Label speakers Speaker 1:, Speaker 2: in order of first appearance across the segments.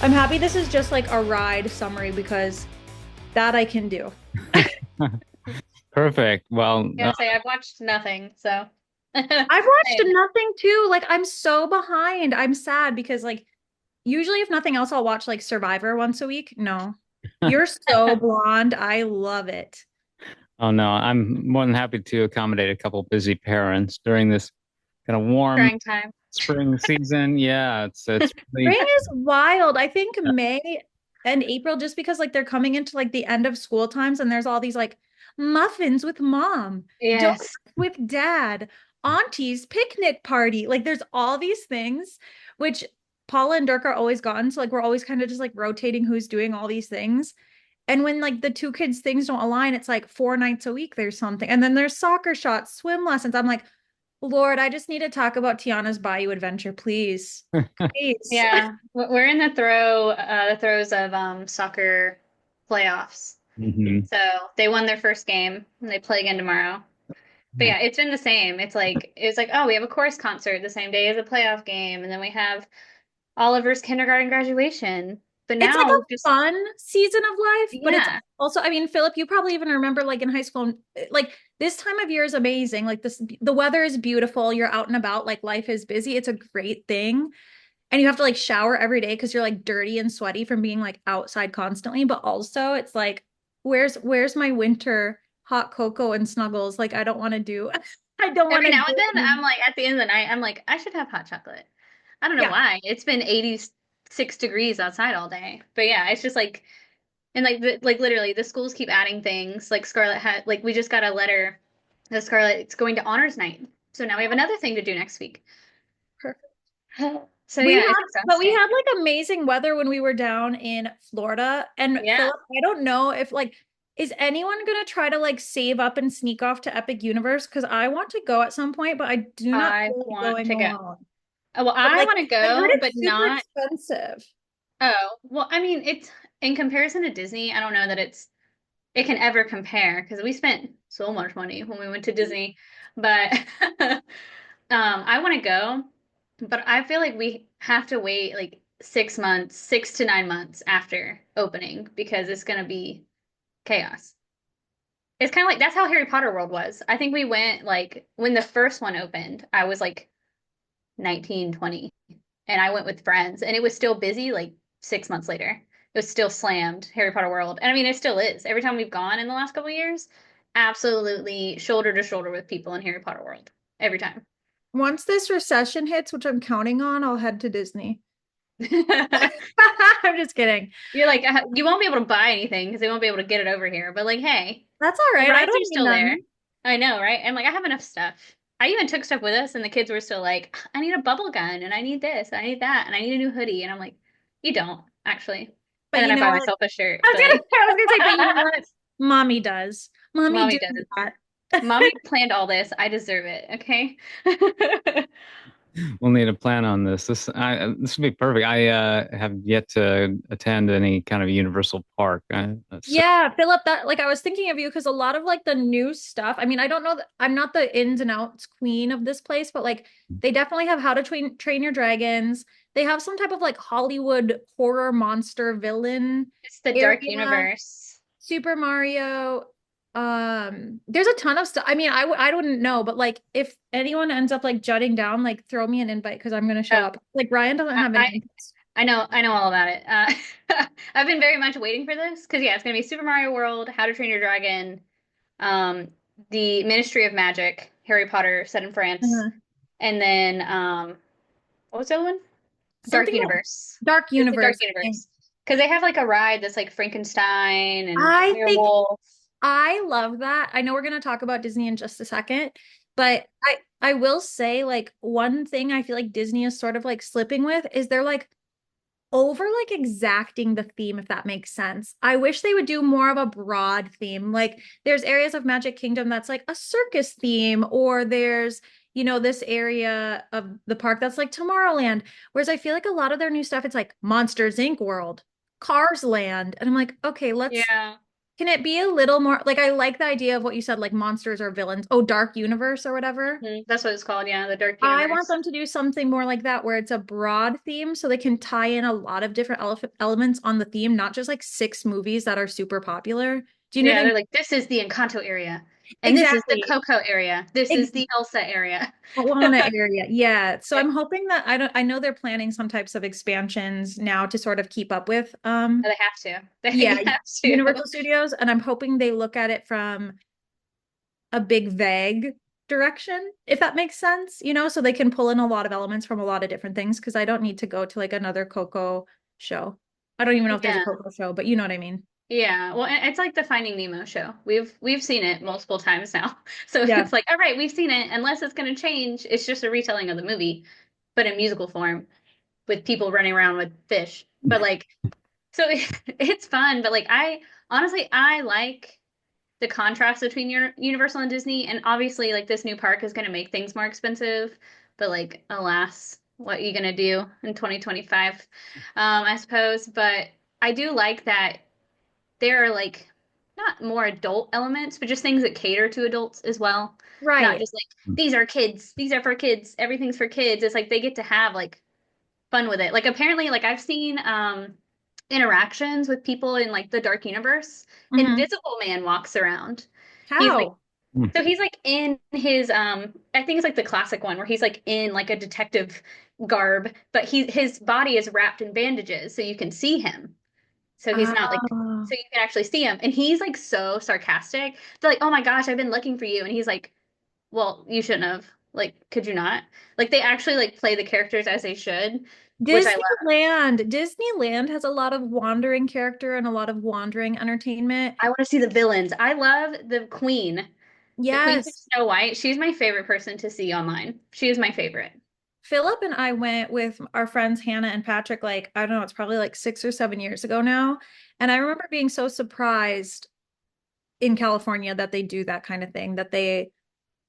Speaker 1: I'm happy this is just like a ride summary because that I can do.
Speaker 2: Perfect. Well,
Speaker 3: Yeah, say I've watched nothing, so
Speaker 1: I've watched
Speaker 3: same.
Speaker 1: nothing too. Like I'm so behind. I'm sad because like usually if nothing else I'll watch like Survivor once a week. No. You're so blonde. I love it.
Speaker 2: oh no, I'm more than happy to accommodate a couple busy parents during this kind of warm
Speaker 3: Trying time.
Speaker 2: spring season. Yeah, it's really
Speaker 1: Spring is wild. I think May and April just because like they're coming into like the end of school times and there's all these like muffins with mom, donuts
Speaker 3: Yes.
Speaker 1: with dad, auntie's picnic party. Like there's all these things which Paula and Dirk are always gone. So like we're always kind of just like rotating who's doing all these things. And when like the two kids things don't align, it's like 4 nights a week there's something. And then there's soccer shots, swim lessons. I'm like, Lord, I just need to talk about Tiana's Bayou adventure, please. Please.
Speaker 3: Yeah. We're in the throes of soccer playoffs.
Speaker 2: Mhm.
Speaker 3: So they won their first game and they play again tomorrow. But yeah, it's been the same. It's like, oh, we have a chorus concert the same day as a playoff game, and then we have Oliver's kindergarten graduation. But
Speaker 1: It's like
Speaker 3: now
Speaker 1: a
Speaker 3: we've just
Speaker 1: fun season of life, but it's
Speaker 3: yeah.
Speaker 1: also, I mean, Philip, you probably even remember like in high school, like this time of year is amazing. Like this, the weather is beautiful. You're out and about, like life is busy. It's a great thing. And you have to like shower every day because you're like dirty and sweaty from being like outside constantly. But also it's like, where's my winter hot cocoa and snuggles? Like I don't want to do, I don't want
Speaker 3: Every
Speaker 1: to
Speaker 3: now and
Speaker 1: do
Speaker 3: then,
Speaker 1: any.
Speaker 3: I'm like, at the end of the night, I'm like, I should have hot chocolate. I don't know
Speaker 1: Yeah.
Speaker 3: why. It's been 86 degrees outside all day. But yeah, it's just like, and like literally, the schools keep adding things. Like Scarlett had, like, we just got a letter that Scarlett's going to honors night. So now we have another thing to do next week. So
Speaker 1: We
Speaker 3: yeah,
Speaker 1: had,
Speaker 3: it's
Speaker 1: but we
Speaker 3: exhausting.
Speaker 1: had like amazing weather when we were down in Florida. And
Speaker 3: Yeah,
Speaker 1: Philip, I don't know if like, is anyone gonna try to like save up and sneak off to Epic Universe? Because I want to go at some point, but I do not
Speaker 3: I
Speaker 1: feel like
Speaker 3: want
Speaker 1: going
Speaker 3: to go.
Speaker 1: alone.
Speaker 3: Well,
Speaker 1: But
Speaker 3: I
Speaker 1: like,
Speaker 3: want to
Speaker 1: I heard
Speaker 3: go, but
Speaker 1: it's super
Speaker 3: not.
Speaker 1: expensive.
Speaker 3: Oh, well, I mean, it's in comparison to Disney, I don't know that it can ever compare because we spent so much money when we went to Disney. But I want to go, but I feel like we have to wait like 6 months, 6 to 9 months after opening because it's gonna be chaos. It's kind of like that's how Harry Potter World was. I think we went like when the first one opened, I was like 19, 20, and I went with friends, and it was still busy like 6 months later. It was still slammed, Harry Potter World. And I mean, it still is. Every time we've gone in the last couple of years, absolutely shoulder to shoulder with people in Harry Potter World. Every time.
Speaker 1: Once this recession hits, which I'm counting on, I'll head to Disney. I'm just kidding.
Speaker 3: You're like, you won't be able to buy anything because they won't be able to get it over here. But like, hey,
Speaker 1: That's all
Speaker 3: the
Speaker 1: right. I
Speaker 3: rides are
Speaker 1: don't need
Speaker 3: still there.
Speaker 1: none.
Speaker 3: I know, right? And like, I have enough stuff. I even took stuff with us, and the kids were still like, I need a bubble gun, and I need this, and I need that, and I need a new hoodie. And I'm like, you don't, actually. And
Speaker 1: But
Speaker 3: then
Speaker 1: you
Speaker 3: I
Speaker 1: know
Speaker 3: buy
Speaker 1: what?
Speaker 3: myself a shirt,
Speaker 1: I was
Speaker 3: but
Speaker 1: gonna, I was gonna say, but you know what? Mommy does. Mommy
Speaker 3: mommy
Speaker 1: did
Speaker 3: does.
Speaker 1: that.
Speaker 3: Mommy planned all this. I deserve it, okay?
Speaker 2: we'll need a plan on this. This would be perfect. I have yet to attend any kind of Universal Park. So
Speaker 1: Yeah, Philip, that like I was thinking of you because a lot of like the new stuff. I mean, I don't know that I'm not the ins and outs queen of this place, but like they definitely have How to Train Your Dragons. They have some type of like Hollywood horror monster villain
Speaker 3: It's the dark
Speaker 1: area.
Speaker 3: universe.
Speaker 1: Super Mario. There's a ton of stuff. I mean, I wouldn't know, but like if anyone ends up like jutting down, like throw me an invite because I'm gonna show
Speaker 3: Oh,
Speaker 1: up. Like Ryan doesn't
Speaker 3: I,
Speaker 1: have any
Speaker 3: I
Speaker 1: interest.
Speaker 3: I know all about it. I've been very much waiting for this because yeah, it's gonna be Super Mario World, How to Train Your Dragon, um, the Ministry of Magic, Harry Potter set in France,
Speaker 1: Uh,
Speaker 3: and then what was the other one? Dark
Speaker 1: Something like
Speaker 3: Universe.
Speaker 1: Dark
Speaker 3: It's the Dark
Speaker 1: Universe, I think.
Speaker 3: Universe because they have like a ride that's like Frankenstein and
Speaker 1: I think
Speaker 3: werewolf.
Speaker 1: I love that. I know we're going to talk about Disney in just a second, but I will say like one thing I feel like Disney is sort of like slipping with is they're like over like exacting the theme if that makes sense. I wish they would do more of a broad theme. Like there's areas of Magic Kingdom that's like a circus theme or there's this area of the park that's like Tomorrowland. Whereas I feel like a lot of their new stuff it's like Monsters Inc. World, Cars Land, and I'm like, okay, let's
Speaker 3: Yeah.
Speaker 1: Can it be a little more like I like the idea of what you said, like monsters or villains? Oh, dark universe or whatever.
Speaker 3: Mhm. That's what it's called, yeah, the Dark
Speaker 1: I want
Speaker 3: Universe.
Speaker 1: them to do something more like that where it's a broad theme so they can tie in a lot of different elements on the theme, not just like six movies that are super popular. Do you know what
Speaker 3: Yeah,
Speaker 1: I mean?
Speaker 3: they're like, this is the Encanto area, and this is the
Speaker 1: Exactly.
Speaker 3: Coco area, this is
Speaker 1: Ex
Speaker 3: the Elsa area.
Speaker 1: Moana area. Yeah. So I'm hoping that I know they're planning some types of expansions now to sort of keep up with
Speaker 3: They have to.
Speaker 1: yeah,
Speaker 3: They have to.
Speaker 1: Universal Studios, and I'm hoping they look at it from a big vague direction, if that makes sense, so they can pull in a lot of elements from a lot of different things because I don't need to go to like another Coco show. I don't even know if there's a
Speaker 3: Yeah.
Speaker 1: Coco show, but you know what I mean.
Speaker 3: Yeah. Well, it's like the Finding Nemo show. We've seen it multiple times now. So
Speaker 1: Yeah.
Speaker 3: it's like, all right, we've seen it. Unless it's going to change, it's just a retelling of the movie, but in musical form with people running around with fish. But like, so it's fun, but like I honestly I like the contrast between Universal and Disney, and obviously like this new park is going to make things more expensive, but like alas, what are you going to do in 2025? I suppose, but I do like that there are like not more adult elements, but just things that cater to adults as well. Not
Speaker 1: Right.
Speaker 3: just like these are kids, these are for kids, everything's for kids. It's like they get to have like fun with it. Like apparently, like I've seen interactions with people in like the dark universe.
Speaker 1: Hmm.
Speaker 3: Invisible Man walks around. He's like
Speaker 1: How?
Speaker 2: Hmm.
Speaker 3: so he's like in his I think it's like the classic one where he's like in like a detective garb, but his body is wrapped in bandages so you can see him. So he's not like
Speaker 1: Oh.
Speaker 3: so you can actually see him. And he's like so sarcastic. They're like, "Oh my gosh, I've been looking for you." And he's like, "Well, you shouldn't have. Like, could you not?" Like they actually like play the characters as they should, which I love.
Speaker 1: Disneyland has a lot of wandering character and a lot of wandering entertainment.
Speaker 3: I want to see the villains. I love the queen from
Speaker 1: Yes.
Speaker 3: Snow White. She's my favorite person to see online. She is my favorite.
Speaker 1: Philip and I went with our friends Hannah and Patrick, like, I don't know, it's probably like 6 or 7 years ago now. And I remember being so surprised in California that they do that kind of thing, that they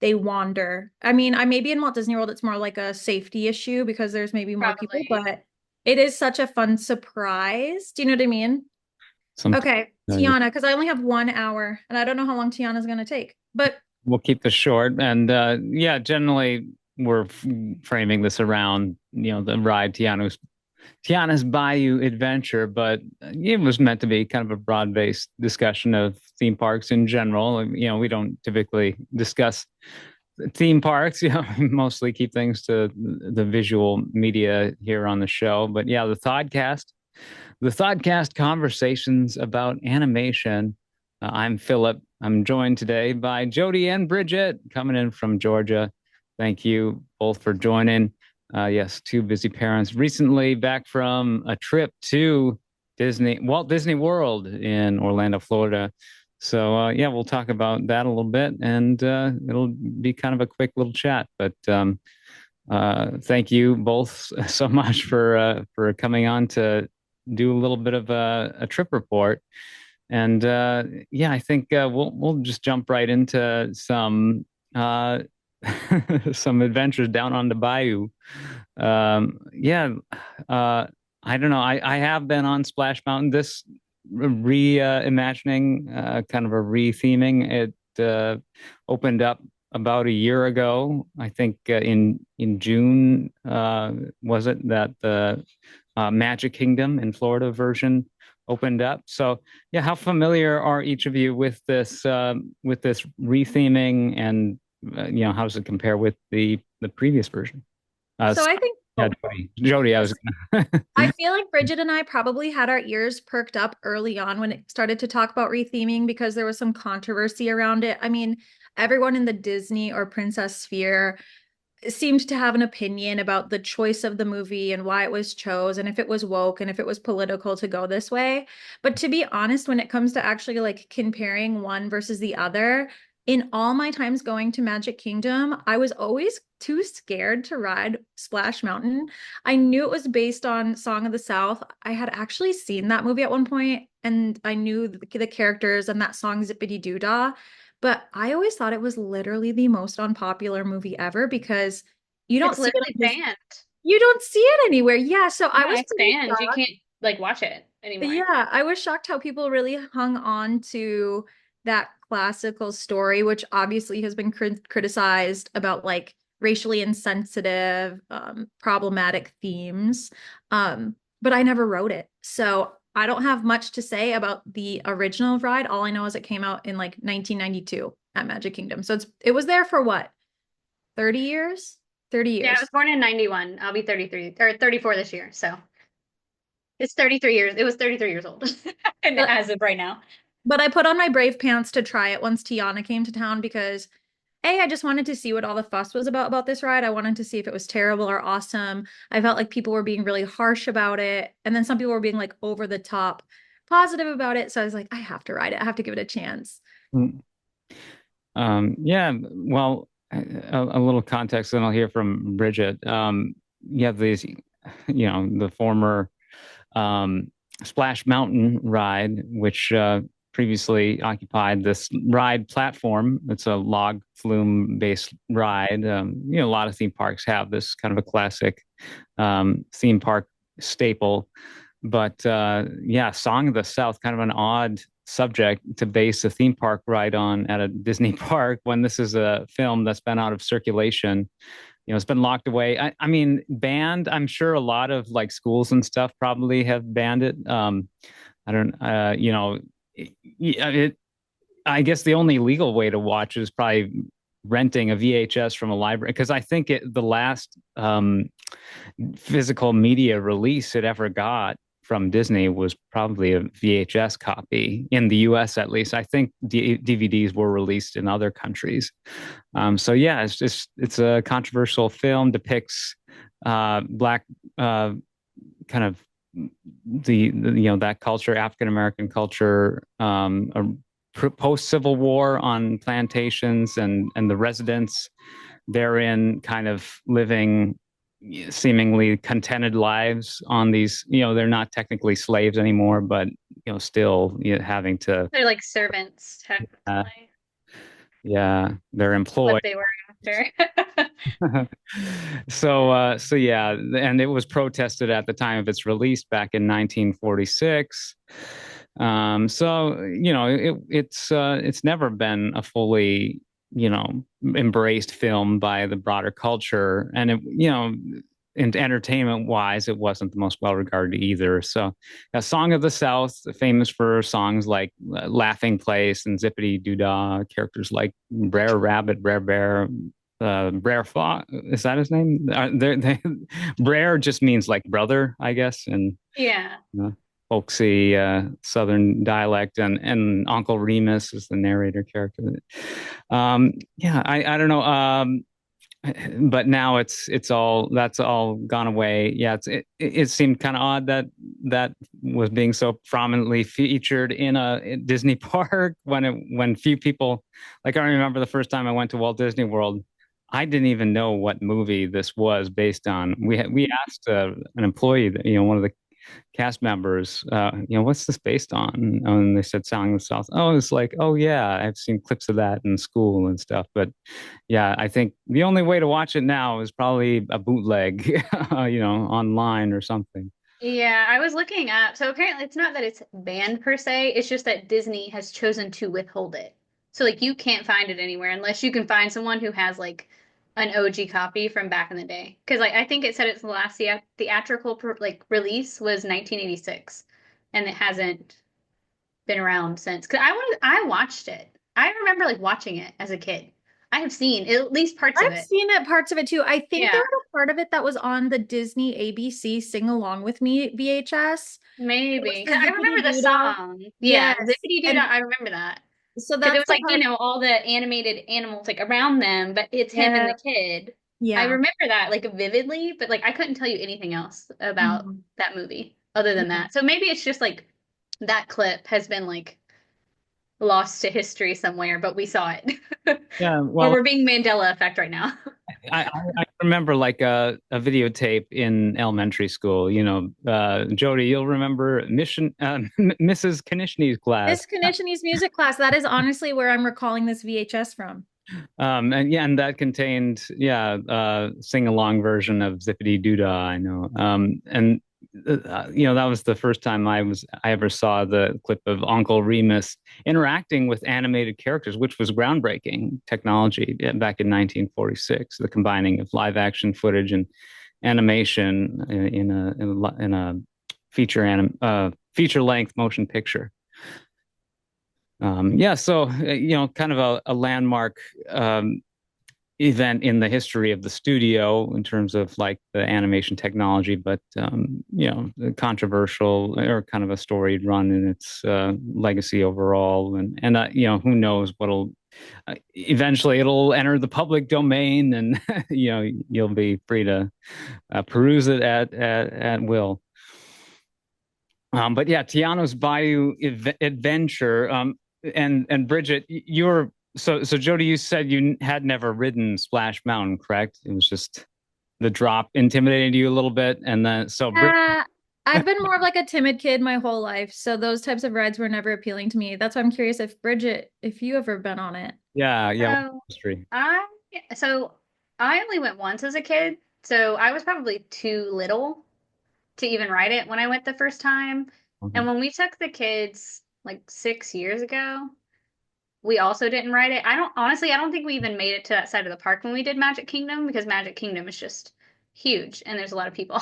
Speaker 1: wander. I mean, I maybe in Walt Disney World it's more like a safety issue because there's maybe more people,
Speaker 3: Probably.
Speaker 1: but it is such a fun surprise. Do you know what I mean?
Speaker 2: Something.
Speaker 1: Okay, Tiana, because I only have 1 hour and I don't know how long Tiana's gonna take. But
Speaker 2: We'll keep this short, and yeah, generally we're framing this around the ride Tiana's Bayou adventure, but it was meant to be kind of a broad-based discussion of theme parks in general. We don't typically discuss theme parks, mostly keep things to the visual media here on the show. But yeah, the Thoughtcast conversations about animation. I'm Philip. I'm joined today by Jody and Bridget coming in from Georgia. Thank you both for joining. Yes, two busy parents recently back from a trip to Walt Disney World in Orlando, Florida. So yeah, we'll talk about that a little bit, and it'll be kind of a quick little chat. But thank you both so much for coming on to do a little bit of a trip report. And yeah, I think we'll just jump right into uh, some adventures down on the bayou. Yeah, I don't know. I have been on Splash Mountain. This reimagining, kind of a retheming. It opened up about a year ago. I think in June was it that the Magic Kingdom in Florida version opened up. So yeah, how familiar are each of you with this retheming, and how does it compare with the previous version?
Speaker 1: so I think
Speaker 2: Yeah,
Speaker 1: oh,
Speaker 2: Jody, I was
Speaker 1: yes. I feel like Bridget and I probably had our ears perked up early on when it started to talk about retheming because there was some controversy around it. I mean, everyone in the Disney or Princess sphere seemed to have an opinion about the choice of the movie and why it was chose and if it was woke and if it was political to go this way. But to be honest, when it comes to actually like comparing one versus the other, in all my times going to Magic Kingdom, I was always too scared to ride Splash Mountain. I knew it was based on Song of the South. I had actually seen that movie at one point and I knew the characters and that song Zippity Doo Dah. But I always thought it was literally the most unpopular movie ever because you don't
Speaker 3: It's
Speaker 1: see it
Speaker 3: literally
Speaker 1: on this,
Speaker 3: banned.
Speaker 1: you don't see it anywhere. Yeah, so I
Speaker 3: Yeah,
Speaker 1: was
Speaker 3: it's
Speaker 1: pretty
Speaker 3: banned. You
Speaker 1: shocked.
Speaker 3: can't like watch it. anymore.
Speaker 1: Yeah, I was shocked how people really hung on to that classical story, which obviously has been criticized about like racially insensitive, problematic themes. But I never wrote it. So I don't have much to say about the original ride. All I know is it came out in like 1992 at Magic Kingdom. So it was there for what, 30 years? 30
Speaker 3: Yeah, I was
Speaker 1: years.
Speaker 3: born in 91. I'll be 33 or 34 this year. So it's 33 years. It was 33 years old and
Speaker 1: But
Speaker 3: as of right now.
Speaker 1: but I put on my brave pants to try it once Tiana came to town because I just wanted to see what all the fuss was about this ride. I wanted to see if it was terrible or awesome. I felt like people were being really harsh about it, and then some people were being like over the top positive about it. So I was like, I have to ride it. I have to give it a chance.
Speaker 2: Mm. Yeah, well, a little context, then I'll hear from Bridget. You have these, the former um, Splash Mountain ride, which previously occupied this ride platform. It's a log flume based ride. A lot of theme parks have this kind of a classic theme park staple. But yeah, Song of the South, kind of an odd subject to base a theme park ride on at a Disney park when this is a film that's been out of circulation. It's been locked away. I mean, banned. I'm sure a lot of like schools and stuff probably have banned it. I don't, I guess the only legal way to watch is probably renting a VHS from a library because I think the last physical media release it ever got from Disney was probably a VHS copy in the US at least. I think DVDs were released in other countries. So yeah, it's a controversial film, depicts black kind of that culture, African American culture, post Civil War on plantations and the residents therein kind of living seemingly contented lives on these, they're not technically slaves anymore, but still having to
Speaker 3: They're like servants,
Speaker 2: uh,
Speaker 3: technically.
Speaker 2: yeah, they're
Speaker 3: What
Speaker 2: employed.
Speaker 3: they were after.
Speaker 2: So yeah, and it was protested at the time of its release back in 1946. So it's never been a fully embraced film by the broader culture, and in entertainment wise, it wasn't the most well regarded either. So, a Song of the South, famous for songs like Laughing Place and Zippity Doo Dah, characters like Brer Rabbit, Brer Bear, Brer Fox. Is that his name? Brer just means like brother, I guess, and
Speaker 3: Yeah.
Speaker 2: folksy Southern dialect, and Uncle Remus is the narrator character. Yeah, I don't know. But now it's all that's all gone away. Yeah, it seemed kind of odd that that was being so prominently featured in a Disney park when few people, like, I remember the first time I went to Walt Disney World, I didn't even know what movie this was based on. We asked an employee, one of the cast members, what's this based on? And they said Song of the South. Oh, it's like, oh yeah, I've seen clips of that in school and stuff. But yeah, I think the only way to watch it now is probably a bootleg, online or something.
Speaker 3: Yeah, I was looking up. So apparently it's not that it's banned per se, it's just that Disney has chosen to withhold it. So like you can't find it anywhere unless you can find someone who has like an OG copy from back in the day. Because like I think it said its last theatrical like release was 1986 and it hasn't been around since. Because I watched it. I remember like watching it as a kid. I have seen at least parts of
Speaker 1: I've
Speaker 3: it.
Speaker 1: seen it, parts of it too. I think there
Speaker 3: Yeah,
Speaker 1: was a part of it that was on the Disney ABC Sing Along with Me VHS. It was
Speaker 3: maybe.
Speaker 1: the
Speaker 3: 'Cause I remember
Speaker 1: Zippity
Speaker 3: the
Speaker 1: Doodah.
Speaker 3: song. Yeah,
Speaker 1: Yes.
Speaker 3: Zippity Doo Dah.
Speaker 1: And
Speaker 3: I remember that.
Speaker 1: so
Speaker 3: Because it
Speaker 1: that's
Speaker 3: was
Speaker 1: the
Speaker 3: like,
Speaker 1: part.
Speaker 3: all the animated animals like around them, but it's him and
Speaker 1: Yeah.
Speaker 3: the kid. I
Speaker 1: Yeah.
Speaker 3: remember that like vividly, but like I couldn't tell you anything else about
Speaker 1: Mhm.
Speaker 3: that movie other than
Speaker 1: Yeah.
Speaker 3: that. So maybe it's just like that clip has been like lost to history somewhere, but we saw it.
Speaker 2: Yeah,
Speaker 3: Or
Speaker 2: well,
Speaker 3: we're being Mandela effect right now.
Speaker 2: I remember like a videotape in elementary school. Jody, you'll remember Mission Mrs. Kanishni's class.
Speaker 1: Miss Kanishni's music class, that is honestly where I'm recalling this VHS from.
Speaker 2: And yeah, and that contained, yeah, sing along version of Zippity Doo Dah, I know. And that was the first time I ever saw the clip of Uncle Remus interacting with animated characters, which was groundbreaking technology back in 1946. The combining of live action footage and animation in a feature length motion picture. Yeah, so kind of a landmark event in the history of the studio in terms of like the animation technology, but controversial or kind of a storied run in its legacy overall, and who knows what'll eventually it'll enter the public domain, and you'll be free to peruse it at will. But yeah, Tiano's Bayou adventure. And Bridget, you're so Jody, you said you had never ridden Splash Mountain, correct? It was just the drop intimidated you a little bit, and then so Brit.
Speaker 1: Uh, I've been more of like a timid kid my whole life, so those types of rides were never appealing to me. That's why I'm curious if Bridget, if you ever been on it.
Speaker 2: Yeah, yeah,
Speaker 3: So
Speaker 2: history.
Speaker 3: I so I only went once as a kid, so I was probably too little to even ride it when I went the first time. And
Speaker 2: Mhm.
Speaker 3: when we took the kids like 6 years ago, we also didn't ride it. I don't think we even made it to that side of the park when we did Magic Kingdom because Magic Kingdom is just huge and there's a lot of people.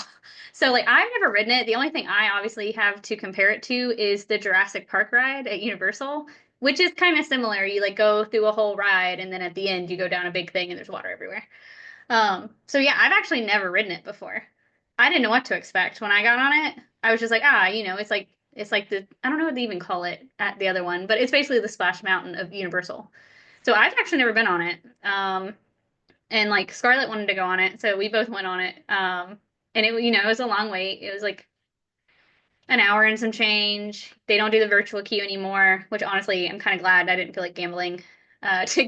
Speaker 3: So like I've never ridden it. The only thing I obviously have to compare it to is the Jurassic Park ride at Universal, which is kind of similar. You like go through a whole ride and then at the end you go down a big thing and there's water everywhere. So yeah, I've actually never ridden it before. I didn't know what to expect when I got on it. I was just like, it's like the I don't know what they even call it at the other one, but it's basically the Splash Mountain of Universal. So I've actually never been on it. And like Scarlett wanted to go on it, so we both went on it. And it was a long wait. It was like an hour and some change. They don't do the virtual queue anymore, which honestly, I'm kind of glad I didn't feel like gambling to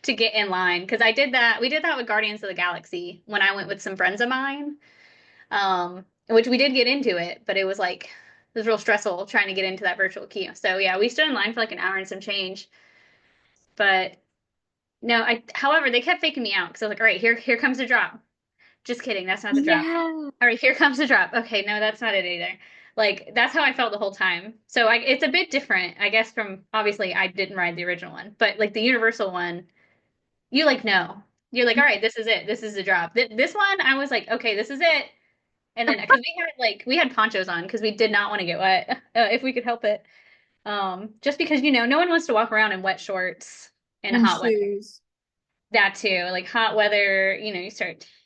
Speaker 3: get in line because I did that. We did that with Guardians of the Galaxy when I went with some friends of mine, which we did get into it, but it was real stressful trying to get into that virtual queue. So yeah, we stood in line for like an hour and some change. But no, however, they kept faking me out because I was like, all right, here comes the drop. Just kidding, that's not the drop.
Speaker 1: Yeah.
Speaker 3: All right, here comes the drop. Okay, no, that's not it either. Like that's how I felt the whole time. So it's a bit different, I guess, from obviously I didn't ride the original one, but like the Universal one, you like know. You're like, all right, this is it. This is the drop. This one, I was like, okay, this is it. And then because we had ponchos on because we did not want to get wet if we could help it. Just because no one wants to walk around in wet shorts in
Speaker 1: And
Speaker 3: hot weather.
Speaker 1: shoes.
Speaker 3: That too, like hot weather,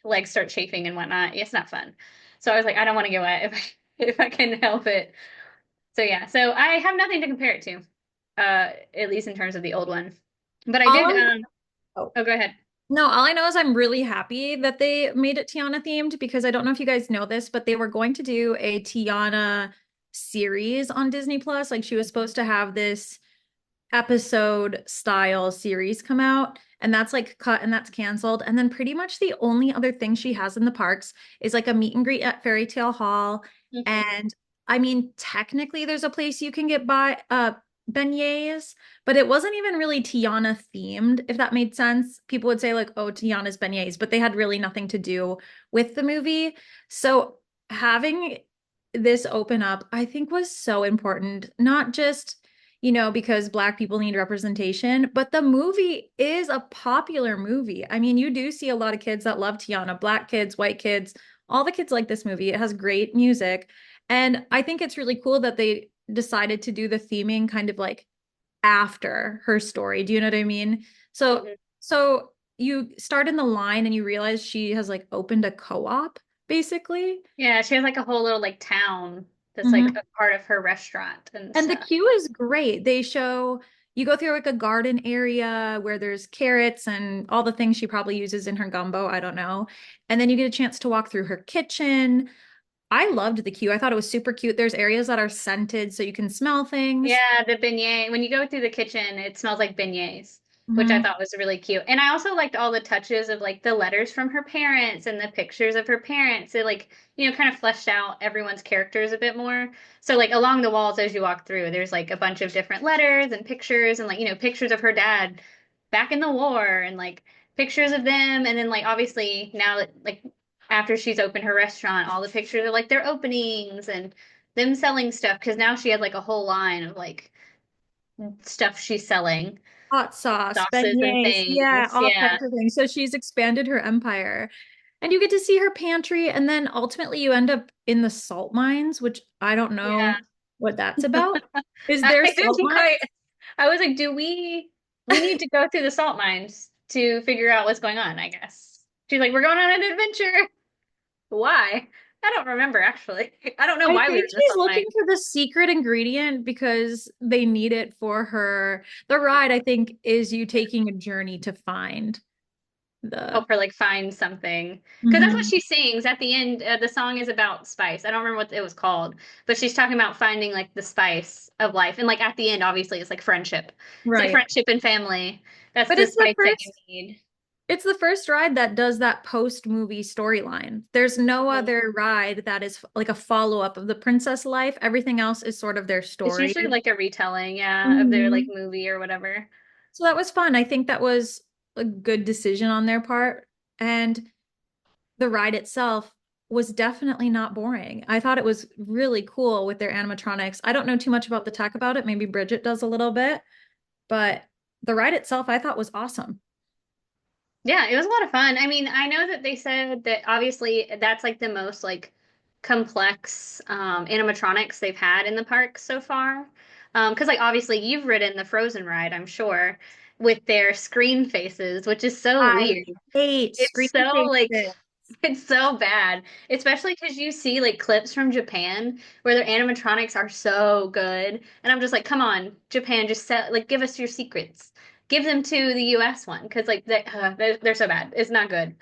Speaker 3: legs start chafing and whatnot. It's not fun. So I was like, I don't want to get wet if I can help it. So yeah, so I have nothing to compare it to, at least in terms of the old one. But I
Speaker 1: All
Speaker 3: did.
Speaker 1: I oh,
Speaker 3: Oh, go ahead.
Speaker 1: no, all I know is I'm really happy that they made it Tiana themed because I don't know if you guys know this, but they were going to do a Tiana series on Disney Plus. Like she was supposed to have this episode style series come out, and that's like cut and that's canceled. And then pretty much the only other thing she has in the parks is like a meet and greet at Fairy Tale Hall.
Speaker 3: Mhm.
Speaker 1: And I mean, technically there's a place you can get by beignets, but it wasn't even really Tiana themed, if that made sense. People would say like, oh, Tiana's beignets, but they had really nothing to do with the movie. So having this open up, I think was so important, not just because Black people need representation, but the movie is a popular movie. I mean, you do see a lot of kids that love Tiana, Black kids, white kids, all the kids like this movie. It has great music. And I think it's really cool that they decided to do the theming kind of like after her story. Do you know what I mean? So,
Speaker 3: Mhm.
Speaker 1: so you start in the line and you realize she has like opened a co-op, basically.
Speaker 3: Yeah, she has like a whole little like town that's like
Speaker 1: Mhm.
Speaker 3: a part of her restaurant and
Speaker 1: And the
Speaker 3: stuff.
Speaker 1: queue is great. They show you go through like a garden area where there's carrots and all the things she probably uses in her gumbo. I don't know. And then you get a chance to walk through her kitchen. I loved the queue. I thought it was super cute. There's areas that are scented so you can smell things.
Speaker 3: Yeah, the beignet. When you go through the kitchen, it smells like beignets, which I
Speaker 1: Mhm.
Speaker 3: thought was really cute. And I also liked all the touches of like the letters from her parents and the pictures of her parents. It like, kind of fleshed out everyone's characters a bit more. So like along the walls as you walk through, there's like a bunch of different letters and pictures and like, pictures of her dad back in the war and like pictures of them. And then like obviously now that like after she's opened her restaurant, all the pictures are like their openings and them selling stuff because now she has like a whole line of like stuff she's selling,
Speaker 1: Hot sauce,
Speaker 3: sauces and
Speaker 1: beignets, yeah,
Speaker 3: things.
Speaker 1: all
Speaker 3: Yeah.
Speaker 1: types of things. So she's expanded her empire. And you get to see her pantry, and then ultimately you end up in the salt mines, which I don't
Speaker 3: Yeah.
Speaker 1: know what that's about. Is
Speaker 3: I
Speaker 1: there salt
Speaker 3: didn't
Speaker 1: mines?
Speaker 3: quite I was like, do we need to go through the salt mines to figure out what's going on, I guess. She's like, we're going on an adventure. Why? I don't remember actually. I don't know
Speaker 1: I
Speaker 3: why we were
Speaker 1: think
Speaker 3: in the
Speaker 1: she's
Speaker 3: salt
Speaker 1: looking
Speaker 3: mines.
Speaker 1: for the secret ingredient because they need it for her. The ride, I think, is you taking a journey to find
Speaker 3: Help
Speaker 1: the.
Speaker 3: her like find something. Because that's what
Speaker 1: Mhm.
Speaker 3: she sings at the end. The song is about spice. I don't remember what it was called, but she's talking about finding like the spice of life. And like at the end, obviously, it's like friendship. It's like
Speaker 1: Right.
Speaker 3: friendship and family. That's
Speaker 1: But
Speaker 3: the spice that you need.
Speaker 1: it's the first ride that does that post-movie storyline. There's no
Speaker 3: Mhm.
Speaker 1: other ride that is like a follow-up of the princess life. Everything else is sort of their
Speaker 3: It's
Speaker 1: story.
Speaker 3: usually like a retelling, yeah, of their like
Speaker 1: Mhm.
Speaker 3: movie or whatever.
Speaker 1: So that was fun. I think that was a good decision on their part. And the ride itself was definitely not boring. I thought it was really cool with their animatronics. I don't know too much about the tech about it. Maybe Bridget does a little bit, but the ride itself I thought was awesome.
Speaker 3: Yeah, it was a lot of fun. I mean, I know that they said that obviously that's like the most like complex animatronics they've had in the park so far. Because like obviously you've ridden the Frozen ride, I'm sure, with their screen faces, which is so
Speaker 1: I
Speaker 3: weird.
Speaker 1: hate
Speaker 3: It's
Speaker 1: screen
Speaker 3: so like
Speaker 1: faces.
Speaker 3: it's so bad, especially because you see like clips from Japan where their animatronics are so good, and I'm just like, come on, Japan, just set like give us your secrets, give them to the U.S. one because like they're so bad, it's not good.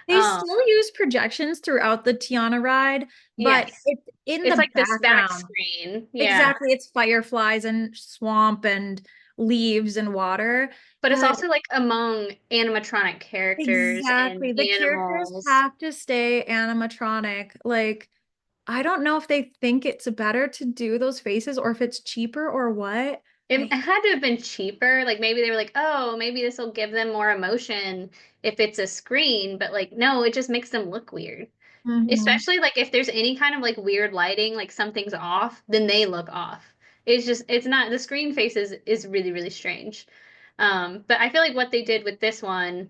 Speaker 1: They
Speaker 3: Um,
Speaker 1: still use projections throughout the Tiana ride, but
Speaker 3: yes,
Speaker 1: it's in
Speaker 3: it's
Speaker 1: the
Speaker 3: like this back
Speaker 1: background.
Speaker 3: screen, yeah,
Speaker 1: Exactly. It's fireflies and swamp and leaves and water.
Speaker 3: but it's
Speaker 1: But
Speaker 3: also like among animatronic characters and
Speaker 1: exactly, the characters
Speaker 3: animals.
Speaker 1: have to stay animatronic. Like, I don't know if they think it's better to do those faces or if it's cheaper or what.
Speaker 3: It
Speaker 1: I
Speaker 3: had to have been cheaper. Like maybe they were like, oh, maybe this will give them more emotion if it's a screen. But like, no, it just makes them look weird.
Speaker 1: Mhm.
Speaker 3: Especially like if there's any kind of like weird lighting, like something's off, then they look off. It's just, it's not, the screen faces is really, really strange. But I feel like what they did with this one,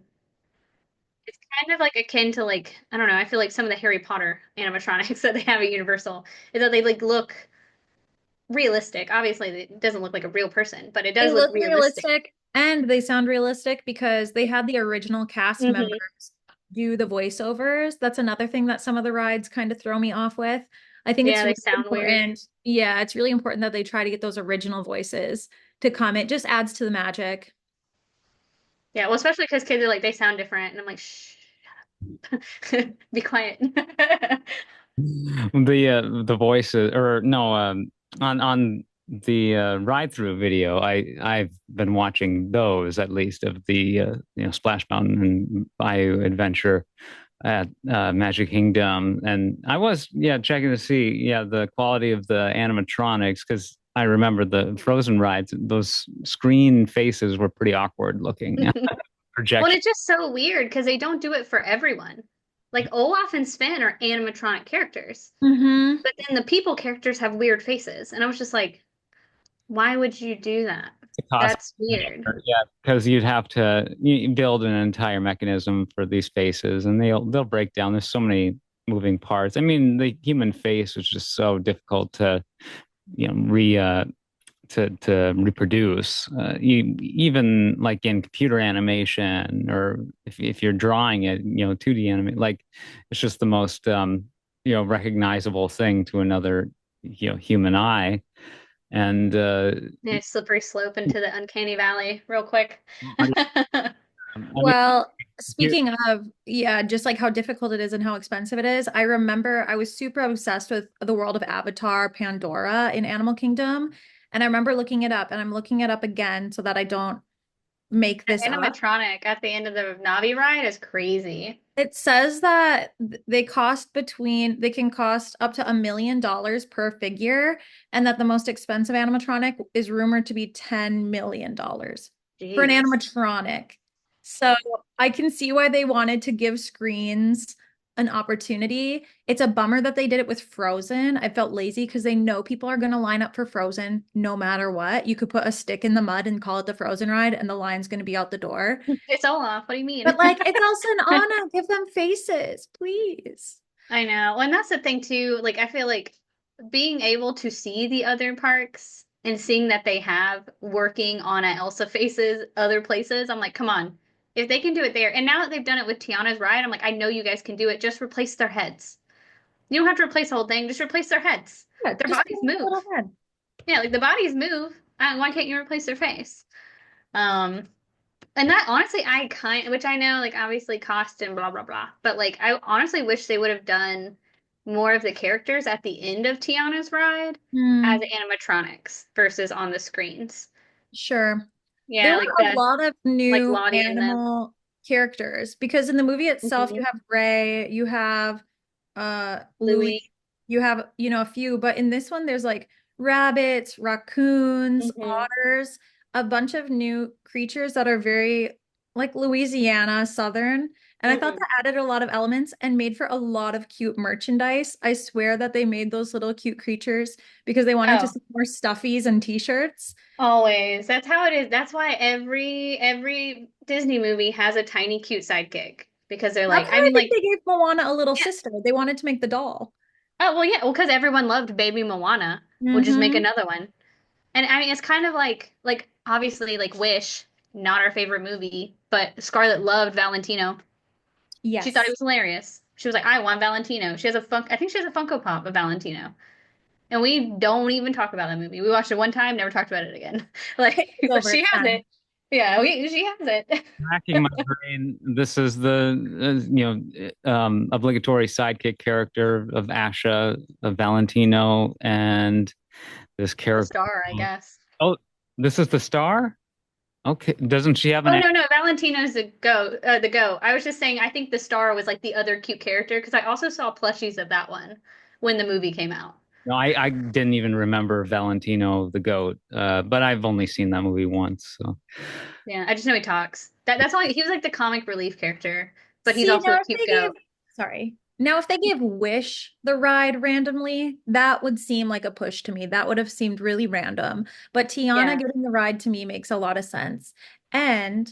Speaker 3: it's kind of like akin to like, I don't know, I feel like some of the Harry Potter animatronics that they have at Universal is that they like look realistic. Obviously, it doesn't look like a real person, but it
Speaker 1: They
Speaker 3: does look
Speaker 1: look
Speaker 3: realistic.
Speaker 1: realistic and they sound realistic because they had the original cast
Speaker 3: Hmm.
Speaker 1: members do the voiceovers. That's another thing that some of the rides kind of throw me off with. I think it's
Speaker 3: Yeah, they
Speaker 1: really
Speaker 3: sound weird.
Speaker 1: important. Yeah, it's really important that they try to get those original voices to come. It just adds to the magic.
Speaker 3: Yeah, well, especially because kids are like they sound different, and I'm like, shh, be quiet.
Speaker 2: The voices or no on the ride through video I've been watching those at least of the Splash Mountain and Bayou Adventure at Magic Kingdom, and I was checking to see the quality of the animatronics because I remember the Frozen rides, those screen faces were pretty awkward looking.
Speaker 3: Well,
Speaker 2: Projection.
Speaker 3: it's just so weird because they don't do it for everyone. Like Olaf and Sven are animatronic characters,
Speaker 1: Hmm.
Speaker 3: but then the people characters have weird faces, and I was just like, why would you do that?
Speaker 2: It costs
Speaker 3: That's weird.
Speaker 2: because you'd have to build an entire mechanism for these faces, and they'll break down. There's so many moving parts. I mean, the human face is just so difficult to you know re to reproduce. Even like in computer animation, or if you're drawing it, 2D animate, like it's just the most recognizable thing to another human eye. And
Speaker 3: Yeah, slippery slope into the uncanny valley real quick.
Speaker 2: how do I mean,
Speaker 1: Well,
Speaker 2: you,
Speaker 1: speaking of, yeah, just like how difficult it is and how expensive it is, I remember I was super obsessed with the world of Avatar, Pandora in Animal Kingdom. And I remember looking it up and I'm looking it up again so that I don't make this up.
Speaker 3: Animatronic at the end of the Navi ride is crazy.
Speaker 1: It says that they can cost up to $1 million per figure, and that the most expensive animatronic is rumored to be $10 million for an
Speaker 3: Jeez.
Speaker 1: animatronic. So I can see why they wanted to give screens an opportunity. It's a bummer that they did it with Frozen. I felt lazy because they know people are going to line up for Frozen no matter what. You could put a stick in the mud and call it the Frozen ride, and the line's going to be out the door.
Speaker 3: It's all off. What do you
Speaker 1: But
Speaker 3: mean?
Speaker 1: like, it's also an honor. Give them faces, please.
Speaker 3: I know. Well, and that's the thing too. Like, I feel like being able to see the other parks and seeing that they have working on a Elsa faces other places, I'm like, come on. If they can do it there, and now that they've done it with Tiana's ride, I'm like, I know you guys can do it. Just replace their heads. You don't have to replace the whole thing. Just replace their heads.
Speaker 1: Yeah,
Speaker 3: Their
Speaker 1: just give
Speaker 3: bodies
Speaker 1: them a
Speaker 3: move.
Speaker 1: little head.
Speaker 3: Yeah, like the bodies move. Why can't you replace their face? Um, and that honestly, I kind, which I know, like obviously cost and blah blah blah, but like I honestly wish they would have done more of the characters at the end of Tiana's ride as
Speaker 1: Hmm.
Speaker 3: animatronics versus on the screens.
Speaker 1: Sure. There
Speaker 3: Yeah, like
Speaker 1: were a
Speaker 3: the
Speaker 1: lot of
Speaker 3: like
Speaker 1: new
Speaker 3: Lottie and them.
Speaker 1: animal characters because in the movie itself you
Speaker 3: Hmm.
Speaker 1: have Ray, you have Louis,
Speaker 3: Louis.
Speaker 1: you have, a few, but in this one there's like rabbits, raccoons,
Speaker 3: Hmm.
Speaker 1: otters, a bunch of new creatures that are very like Louisiana, Southern. And I thought
Speaker 3: Hmm.
Speaker 1: that added a lot of elements and made for a lot of cute merchandise. I swear that they made those little cute creatures because they wanted to
Speaker 3: Oh,
Speaker 1: see more stuffies and t-shirts.
Speaker 3: always. That's how it is. That's why every Disney movie has a tiny cute sidekick because they're like,
Speaker 1: That's
Speaker 3: I
Speaker 1: why I
Speaker 3: mean,
Speaker 1: think
Speaker 3: like,
Speaker 1: they gave Moana a little
Speaker 3: yeah.
Speaker 1: sister. They wanted to make the doll.
Speaker 3: Oh, well, yeah, well, because everyone loved Baby Moana. We'll just make
Speaker 1: Mm-hmm.
Speaker 3: another one. And I mean, it's kind of like obviously like Wish, not our favorite movie, but Scarlett loved Valentino. She thought it
Speaker 1: Yes.
Speaker 3: was hilarious. She was like, I want Valentino. She has a I think she has a Funko Pop of Valentino. And we don't even talk about that movie. We watched it one time, never talked about it again. Like,
Speaker 1: It's
Speaker 3: but
Speaker 1: over.
Speaker 3: she
Speaker 1: It's
Speaker 3: has
Speaker 1: done.
Speaker 3: it. Yeah, she has it.
Speaker 2: Racking my brain. This is the obligatory sidekick character of Asha, of Valentino, and this
Speaker 3: The
Speaker 2: character.
Speaker 3: star, I guess.
Speaker 2: Oh, this is the star. Okay, doesn't she have
Speaker 3: Oh
Speaker 2: an?
Speaker 3: no, no, Valentino's the go. I was just saying I think the star was like the other cute character because I also saw plushies of that one when the movie came out.
Speaker 2: No, I didn't even remember Valentino the goat. But I've only seen that movie once. So
Speaker 3: Yeah, I just know he talks. That's all he was like the comic relief character, but he's
Speaker 1: See,
Speaker 3: also
Speaker 1: now
Speaker 3: a
Speaker 1: if
Speaker 3: cute
Speaker 1: they gave,
Speaker 3: goat.
Speaker 1: sorry. Now if they gave Wish the ride randomly, that would seem like a push to me. That would have seemed really random. But Tiana
Speaker 3: Yeah.
Speaker 1: getting the ride to me makes a lot of sense. And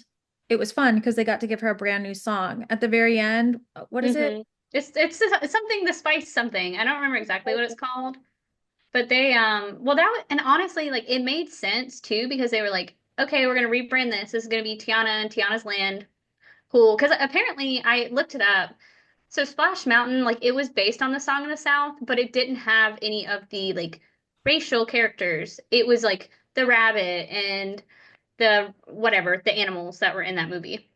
Speaker 1: it was fun because they got to give her a brand new song. At the very end, what is it?
Speaker 3: Hmm. It's something the spice something. I don't remember exactly what it's called, but they well and honestly like it made sense too because they were like, okay, we're gonna rebrand this. This is gonna be Tiana and Tiana's Land. Cool. Because apparently I looked it up. So Splash Mountain, like it was based on the Song of the South, but it didn't have any of the like racial characters. It was like the rabbit and the whatever, the animals that were in that movie.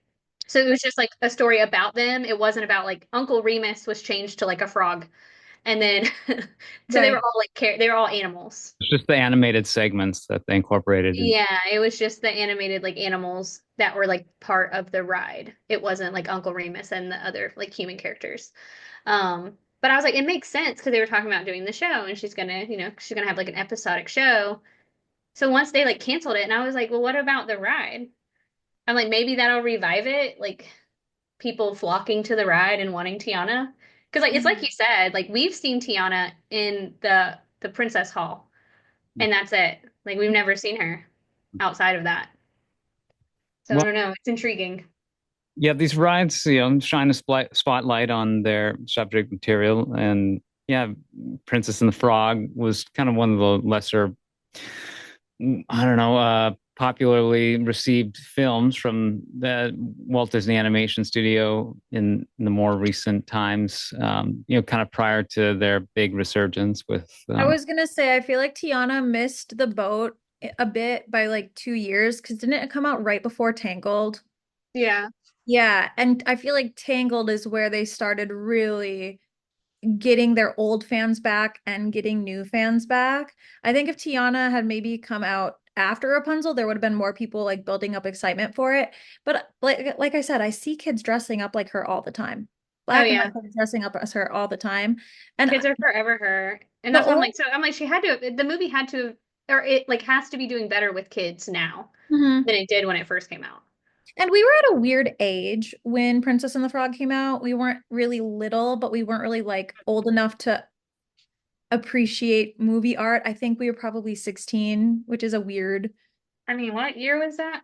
Speaker 3: So it was just like a story about them. It wasn't about like Uncle Remus was changed to like a frog. And then so they were
Speaker 1: Right.
Speaker 3: all like they were all animals.
Speaker 2: it's just the animated segments that they incorporated in.
Speaker 3: Yeah, it was just the animated like animals that were like part of the ride. It wasn't like Uncle Remus and the other like human characters. But I was like, it makes sense because they were talking about doing the show and she's gonna have like an episodic show. So once they like canceled it, and I was like, well, what about the ride? I'm like, maybe that'll revive it, like people flocking to the ride and wanting Tiana. Because like it's like you
Speaker 1: Mhm.
Speaker 3: said, like we've seen Tiana in the Princess Hall, and that's it. Like we've never seen her outside of that. So I
Speaker 2: Well,
Speaker 3: don't know. It's intriguing.
Speaker 2: yeah, these rides, shine a spotlight on their subject material, and yeah, Princess and the Frog was kind of one of the lesser, I don't know, popularly received films from the Walt Disney Animation Studio in the more recent times, kind of prior to their big resurgence with,
Speaker 1: I was gonna say, I feel like Tiana missed the boat a bit by like 2 years because didn't it come out right before Tangled?
Speaker 3: Yeah.
Speaker 1: Yeah, and I feel like Tangled is where they started really getting their old fans back and getting new fans back. I think if Tiana had maybe come out after Rapunzel, there would have been more people like building up excitement for it. But like I said, I see kids dressing up like her all the time.
Speaker 3: Oh
Speaker 1: Black and
Speaker 3: yeah.
Speaker 1: white kids dressing up as her all the time. And
Speaker 3: Kids are forever her. And
Speaker 1: the
Speaker 3: that's what I'm
Speaker 1: only
Speaker 3: like. So I'm like, she had to, the movie or it like has to be doing better with kids now
Speaker 1: Mhm.
Speaker 3: than it did when it first came out.
Speaker 1: And we were at a weird age when Princess and the Frog came out. We weren't really little, but we weren't really like old enough to appreciate movie art. I think we were probably 16, which is a weird.
Speaker 3: I mean, what year was that?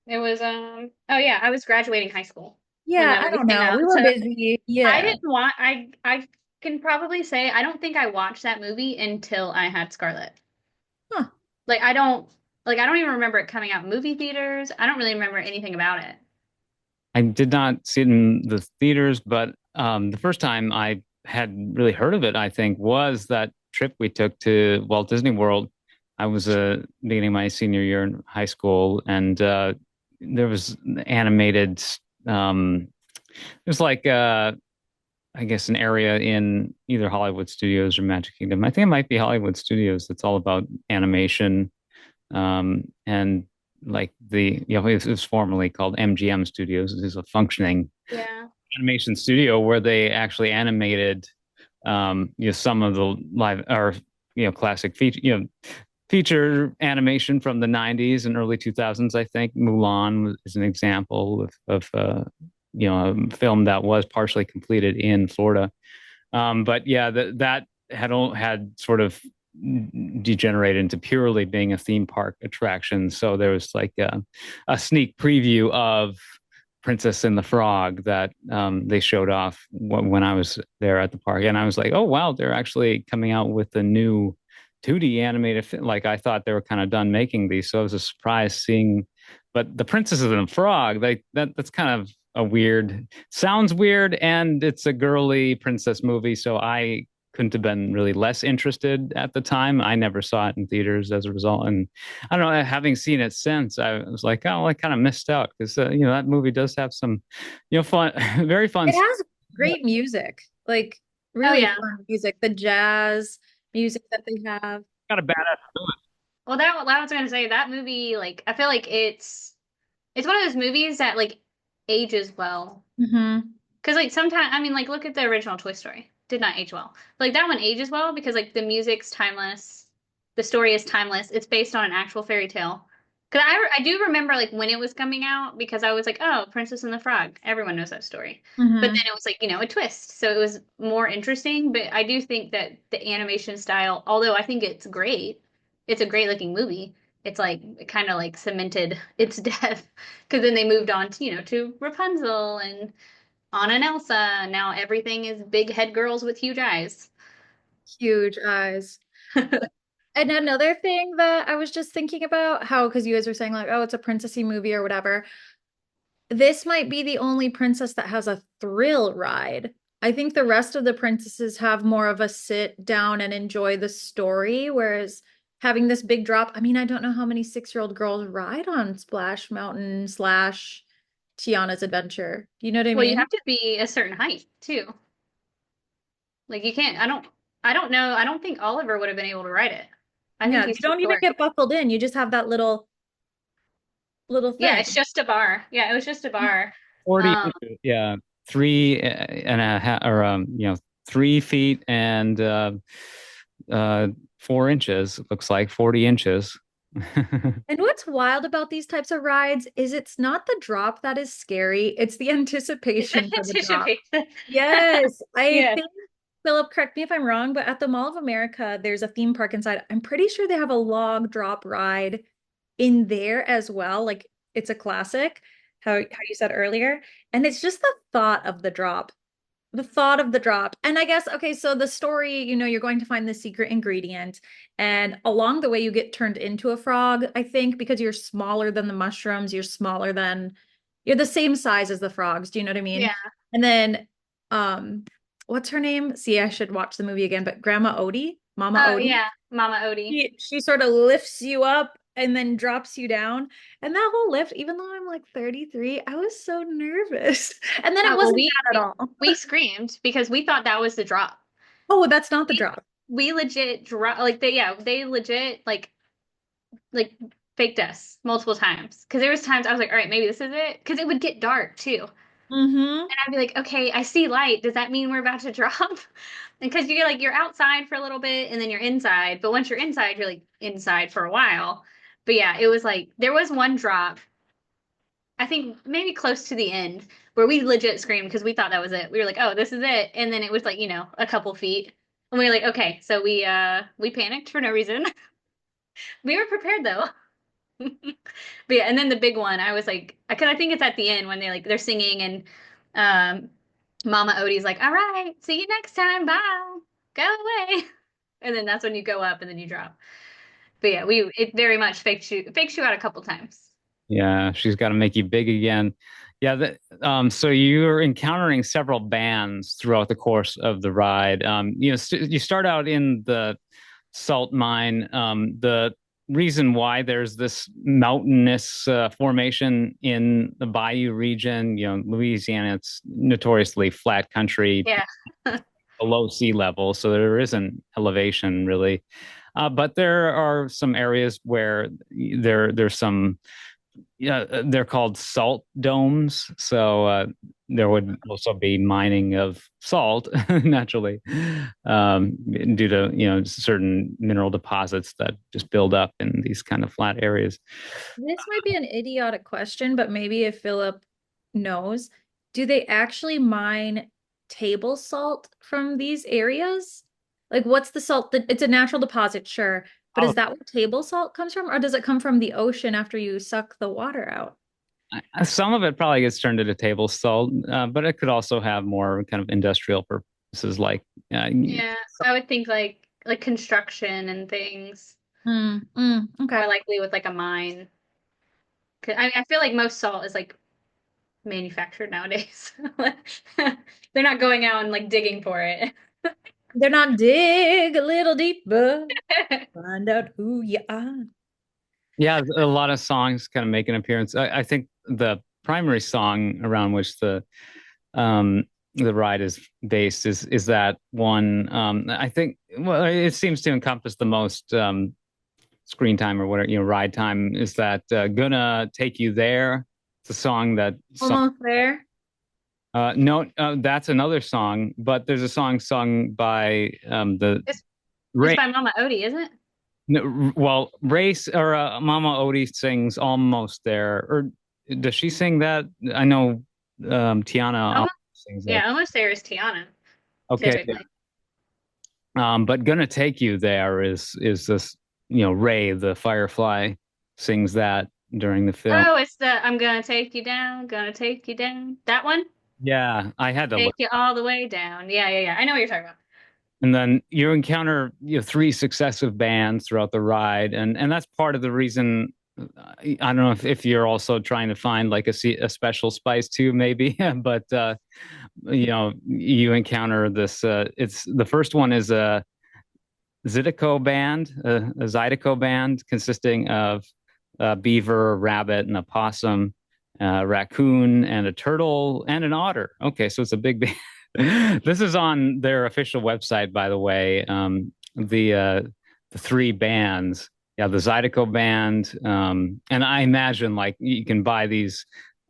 Speaker 3: It was oh yeah, I was graduating high school when
Speaker 1: Yeah,
Speaker 3: that
Speaker 1: I
Speaker 3: movie
Speaker 1: don't
Speaker 3: came
Speaker 1: know.
Speaker 3: out.
Speaker 1: We were
Speaker 3: So
Speaker 1: busy.
Speaker 3: I
Speaker 1: Yeah.
Speaker 3: didn't want I can probably say I don't think I watched that movie until I had Scarlett.
Speaker 1: Huh.
Speaker 3: Like I don't even remember it coming out in movie theaters. I don't really remember anything about it.
Speaker 2: I did not see it in the theaters, but the first time I had really heard of it, I think, was that trip we took to Walt Disney World. I was beginning my senior year in high school, and there was animated. Um, there's like I guess an area in either Hollywood Studios or Magic Kingdom. I think it might be Hollywood Studios that's all about animation, and like it was formerly called MGM Studios. It is a functioning
Speaker 3: Yeah.
Speaker 2: animation studio where they actually animated some of the live or classic feature animation from the 90s and early 2000s. I think Mulan is an example of a film that was partially completed in Florida. But yeah, that had sort of degenerated into purely being a theme park attraction. So there was like a sneak preview of Princess and the Frog that they showed off when I was there at the park, and I was like, oh wow, they're actually coming out with a new 2D animated film. Like I thought they were kind of done making these, so it was a surprise seeing. But the Princess and the Frog, that's kind of a weird, sounds weird, and it's a girly princess movie, so I couldn't have been really less interested at the time. I never saw it in theaters as a result, and I don't know. Having seen it since, I was like, oh, I kind of missed out because that movie does have some, fun, very fun
Speaker 1: It
Speaker 2: stuff.
Speaker 1: has great music, like
Speaker 3: Oh
Speaker 1: really
Speaker 3: yeah.
Speaker 1: fun music. The jazz music that they have.
Speaker 2: Got a badass.
Speaker 3: Well, that was gonna say that movie, like I feel like it's one of those movies that like ages well.
Speaker 1: Hmm.
Speaker 3: Because like sometimes I mean like look at the original Toy Story. Did not age well. Like that one ages well because like the music's timeless, the story is timeless. It's based on an actual fairy tale. Because I do remember like when it was coming out because I was like, oh, Princess and the Frog. Everyone knows that story. But then
Speaker 1: Hmm.
Speaker 3: it was like, a twist. So it was more interesting. But I do think that the animation style, although I think it's a great looking movie. It's like it kind of like cemented its death because then they moved on to, to Rapunzel and Anna and Elsa. Now everything is big head girls with huge eyes.
Speaker 1: Huge eyes. And another thing that I was just thinking about, how, because you guys were saying like, oh, it's a princessy movie or whatever. This might be the only princess that has a thrill ride. I think the rest of the princesses have more of a sit down and enjoy the story, whereas having this big drop, I mean, I don't know how many 6-year-old girls ride on Splash Mountain slash Tiana's Adventure. Do you know what I
Speaker 3: Well, you
Speaker 1: mean?
Speaker 3: have to be a certain height too. Like you can't, I don't know. I don't think Oliver would have been able to ride it. I think
Speaker 1: Yeah,
Speaker 3: he's
Speaker 1: you
Speaker 3: too
Speaker 1: don't even
Speaker 3: short.
Speaker 1: get buckled in. You just have that little
Speaker 3: Yeah, it's
Speaker 1: thing.
Speaker 3: just a bar. Yeah, it was just a bar.
Speaker 2: 40
Speaker 3: Um,
Speaker 2: inches, yeah, three and a half, or 3 feet and 4 inches. It looks like 40 inches.
Speaker 1: And what's wild about these types of rides is it's not the drop that is scary, it's the
Speaker 3: it's the
Speaker 1: anticipation for the drop.
Speaker 3: anticipation.
Speaker 1: Yes, I
Speaker 3: Yeah.
Speaker 1: think, Philip, correct me if I'm wrong, but at the Mall of America, there's a theme park inside. I'm pretty sure they have a log drop ride in there as well. Like it's a classic, how you said earlier. And it's just the thought of the drop. And I guess, okay, so the story, you're going to find the secret ingredient. And along the way, you get turned into a frog, I think, because you're smaller than the mushrooms, you're the same size as the frogs. Do you know what I mean?
Speaker 3: Yeah.
Speaker 1: And then, um, what's her name? See, I should watch the movie again, but Grandma Odie, Mama
Speaker 3: Oh
Speaker 1: Odie,
Speaker 3: yeah, Mama Odie.
Speaker 1: she sort of lifts you up and then drops you down. And that whole lift, even though I'm like 33, I was so nervous. And then it
Speaker 3: Oh well,
Speaker 1: wasn't bad at all.
Speaker 3: we screamed because we thought that was the drop.
Speaker 1: Oh, that's not the
Speaker 3: We
Speaker 1: drop.
Speaker 3: we legit drop like they legit like faked us multiple times because there was times I was like, all right, maybe this is it because it would get dark too.
Speaker 1: Mm-hmm.
Speaker 3: And I'd be like, okay, I see light. Does that mean we're about to drop? Because you're outside for a little bit and then you're inside. But once you're inside, you're like inside for a while. But yeah, it was like there was one drop I think maybe close to the end where we legit screamed because we thought that was it. We were like, "Oh, this is it." And then it was like, a couple feet. And we were like, "Okay." So we panicked for no reason. We were prepared though. But yeah, and then the big one, I was like, I think it's at the end when they're singing and um Mama Odie's like, "All right, see you next time. Bye. Go away." And then that's when you go up and then you drop. But yeah, we it very much fakes you out a couple times.
Speaker 2: Yeah, she's got to make you big again. Yeah, so you're encountering several bands throughout the course of the ride. You start out in the salt mine. The reason why there's this mountainous formation in the Bayou region, Louisiana, it's notoriously flat country
Speaker 3: Yeah.
Speaker 2: below sea level, so there isn't elevation really. But there are some areas where there's some, yeah, they're called salt domes. So there would also be mining of salt naturally, due to certain mineral deposits that just build up in these kind of flat areas.
Speaker 1: This might be an idiotic question, but maybe if Philip knows, do they actually mine table salt from these areas? Like, what's the salt that it's a natural deposit, sure, but
Speaker 2: Oh,
Speaker 1: is that where table salt comes from, or does it come from the ocean after you suck the water out?
Speaker 2: some of it probably gets turned into table salt, but it could also have more kind of industrial purposes, like uh,
Speaker 3: Yeah, I would think like construction and things
Speaker 1: Okay.
Speaker 3: more likely with like a mine. 'Cause I feel like most salt is like manufactured nowadays. They're not going out and like digging for it.
Speaker 1: They're not dig a little deeper, find out who you are.
Speaker 2: yeah, a lot of songs kind of make an appearance. I think the primary song around which um, the ride is based is that one. I think, well, it seems to encompass the most screen time or whatever, ride time. Is that "Gonna Take You There"? It's a song that
Speaker 1: Almost there.
Speaker 2: no, that's another song, but there's a song sung by the
Speaker 3: It's it's
Speaker 2: Ray.
Speaker 3: by Mama Odie, isn't it?
Speaker 2: No, well, Race or Mama Odie sings "Almost There," or does she sing that? I know Tiana also
Speaker 3: Almost,
Speaker 2: sings that.
Speaker 3: yeah, almost there is Tiana,
Speaker 2: Okay,
Speaker 3: typically.
Speaker 2: but "Gonna Take You There" is this, Ray the Firefly sings that during the film.
Speaker 3: Oh, it's the I'm gonna take you down, gonna take you down. That one?
Speaker 2: Yeah, I had to
Speaker 3: Take
Speaker 2: look.
Speaker 3: you all the way down. Yeah, yeah, yeah. I know what you're talking about.
Speaker 2: And then you encounter, three successive bands throughout the ride, and that's part of the reason. I don't know if you're also trying to find like a special spice too, maybe, but you encounter this. It's the first one is a Zydeco band consisting of a beaver, a rabbit, and a possum, a raccoon, and a turtle, and an otter. Okay, so it's a big band. This is on their official website, by the way. The three bands, yeah, the Zydeco band, and I imagine like you can buy these.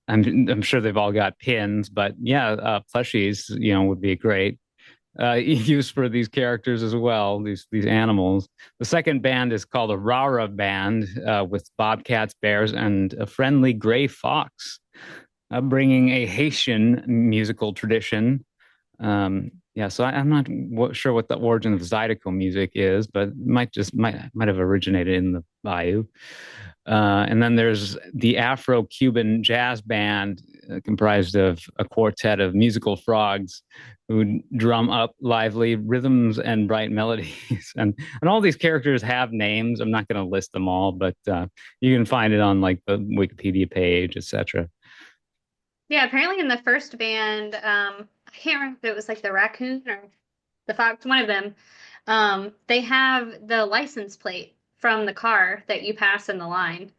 Speaker 2: I'm sure they've all got pins, but yeah, plushies, would be great use for these characters as well, these animals. The second band is called a Rara band, with bobcats, bears, and a friendly gray fox, bringing a Haitian musical tradition. Yeah, so I'm not sure what the origin of Zydeco music is, but might have originated in the Bayou. And then there's the Afro-Cuban jazz band, comprised of a quartet of musical frogs who drum up lively rhythms and bright melodies. And all these characters have names. I'm not going to list them all, but you can find it on like the Wikipedia page, etc.
Speaker 3: Yeah, apparently in the first band, I can't remember if it was like the raccoon or the fox, one of them. They have the license plate from the car that you pass in the line,